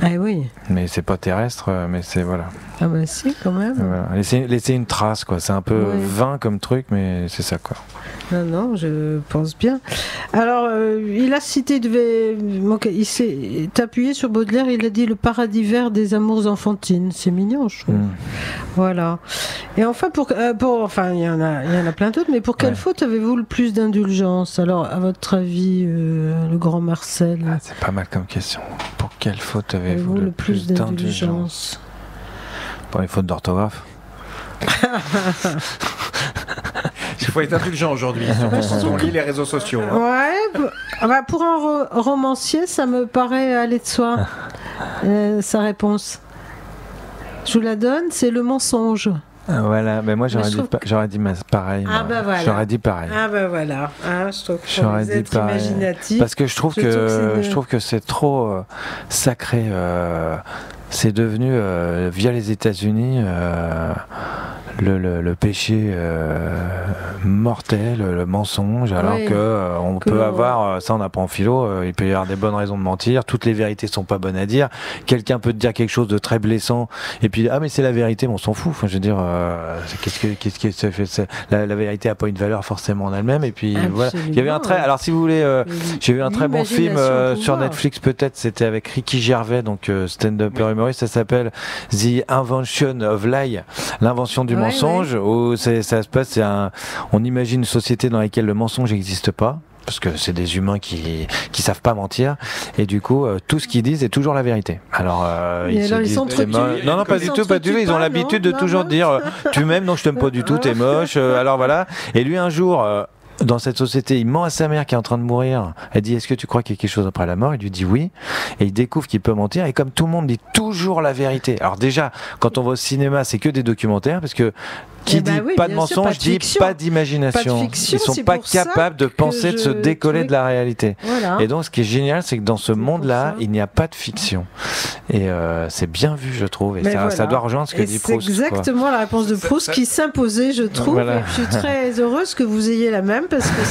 [SPEAKER 3] Ah oui.
[SPEAKER 4] Mais c'est pas terrestre. Mais c'est voilà.
[SPEAKER 3] Ah bah si, quand même.
[SPEAKER 4] Voilà. Laisser une trace, quoi. C'est un peu vain comme truc, mais c'est ça, quoi.
[SPEAKER 3] Non, je pense bien. Alors, il a cité, il s'est appuyé sur Baudelaire, il a dit le paradis vert des amours enfantines. C'est mignon, je trouve. Voilà. Et enfin, il y en a plein d'autres, mais pour quelle faute avez-vous le plus d'indulgence? Alors, à votre avis, le grand Marcel?
[SPEAKER 4] C'est pas mal comme question. Pour quelle faute avez-vous le plus d'indulgence? Pour les fautes d'orthographe.
[SPEAKER 2] Il faut être indulgent aujourd'hui. On lit les réseaux sociaux.
[SPEAKER 3] Pour un romancier, ça me paraît aller de soi. Sa réponse. Je vous la donne, c'est le mensonge.
[SPEAKER 4] Voilà, mais moi j'aurais dit pareil. J'aurais dit pareil.
[SPEAKER 3] Je trouve que vous êtes imaginatif.
[SPEAKER 4] Parce que je trouve que c'est trop sacré. C'est devenu via les États-Unis le péché mortel, le mensonge, alors que on peut avoir, ça on apprend en philo, il peut y avoir des bonnes raisons de mentir, toutes les vérités sont pas bonnes à dire, quelqu'un peut te dire quelque chose de très blessant, et puis mais c'est la vérité, mais on s'en fout, enfin, je veux dire, qu'est-ce que ça fait, la vérité a pas une valeur forcément en elle-même, et puis voilà, il y avait alors si vous voulez, j'ai vu un très bon film sur Netflix, peut-être, c'était avec Ricky Gervais, donc stand-up humoriste, ça s'appelle The Invention of Lie, l'invention du mensonge, où ça se passe, on imagine une société dans laquelle le mensonge n'existe pas, parce que c'est des humains qui savent pas mentir, et du coup tout ce qu'ils disent est toujours la vérité. Alors ils s'entretuent. Non, pas du tout, ils ont l'habitude de toujours dire tu m'aimes, non je t'aime pas du tout, t'es moche, alors voilà. Et lui un jour dans cette société, il ment à sa mère qui est en train de mourir. Elle dit, est-ce que tu crois qu'il y a quelque chose après la mort? Il lui dit oui. Et il découvre qu'il peut mentir. Et comme tout le monde dit toujours la vérité. Alors déjà, quand on va au cinéma, c'est que des documentaires, parce que qui dit pas de mensonge dit pas d'imagination. Ils sont pas capables de penser, de se décoller de la réalité. Voilà. Et donc, ce qui est génial, c'est que dans ce monde-là, il n'y a pas de fiction. Et c'est bien vu, je trouve. Et ça doit rejoindre ce que dit Proust.
[SPEAKER 3] C'est exactement la réponse de Proust qui s'imposait, je trouve. Voilà. Et je suis très heureuse que vous ayez la même, parce que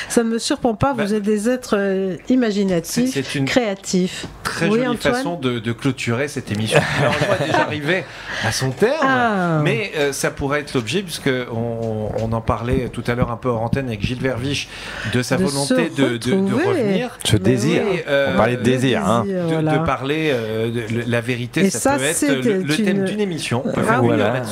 [SPEAKER 3] ça ne me surprend pas. Vous êtes des êtres imaginatifs, créatifs.
[SPEAKER 2] Très jolie façon de clôturer cette émission. Alors, on va déjà arriver à son terme, mais ça pourrait être l'objet, puisqu'on en parlait tout à l'heure un peu hors antenne avec Gilles Verviche, de sa volonté de revenir.
[SPEAKER 4] Ce désir. On parlait de désir.
[SPEAKER 2] De parler la vérité, ça peut être le thème d'une émission. On peut faire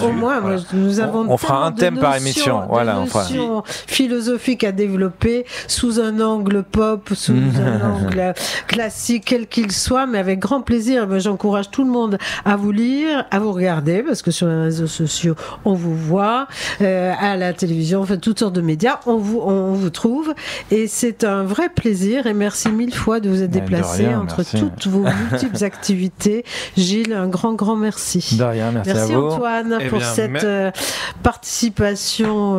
[SPEAKER 3] au moins, nous avons
[SPEAKER 4] on fera un thème par émission. Voilà,
[SPEAKER 3] notions philosophiques à développer sous un angle pop, sous un angle classique, quel qu'il soit, mais avec grand plaisir. Moi, j'encourage tout le monde à vous lire, à vous regarder, parce que sur les réseaux sociaux, on vous voit, à la télévision, enfin, toutes sortes de médias, on vous trouve, et c'est un vrai plaisir, et merci mille fois de vous être déplacé entre toutes vos multiples activités. Gilles, un grand merci.
[SPEAKER 4] De rien, merci à vous.
[SPEAKER 3] Antoine pour cette participation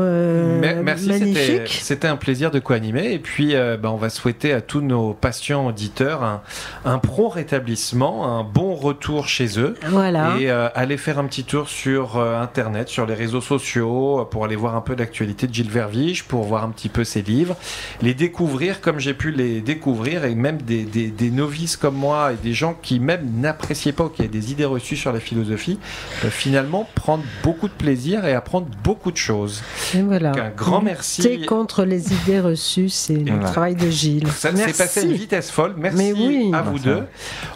[SPEAKER 3] magnifique.
[SPEAKER 2] C'était un plaisir de co-animer, et puis on va souhaiter à tous nos patients auditeurs un prompt rétablissement, un bon retour chez eux.
[SPEAKER 3] Voilà.
[SPEAKER 2] Et aller faire un petit tour sur Internet, sur les réseaux sociaux, pour aller voir un peu l'actualité de Gilles Verviche, pour voir un petit peu ses livres, les découvrir comme j'ai pu les découvrir, et même des novices comme moi, et des gens qui même n'appréciaient pas ou qui avaient des idées reçues sur la philosophie, peuvent finalement prendre beaucoup de plaisir et apprendre beaucoup de choses.
[SPEAKER 3] Et voilà.
[SPEAKER 2] Donc, un grand merci.
[SPEAKER 3] Lutter contre les idées reçues, c'est le travail de Gilles.
[SPEAKER 2] Ça s'est passé à une vitesse folle. Merci à vous deux.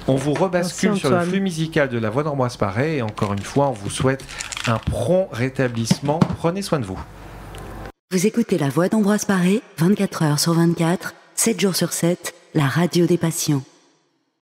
[SPEAKER 2] On vous rebascule sur le flux musical de La Voix d'Ambroise Paré, et encore une fois, on vous souhaite un prompt rétablissement. Prenez soin de vous.
[SPEAKER 1] Vous écoutez La Voix d'Ambroise Paré, 24 heures sur 24, 7 jours sur 7, la radio des passions.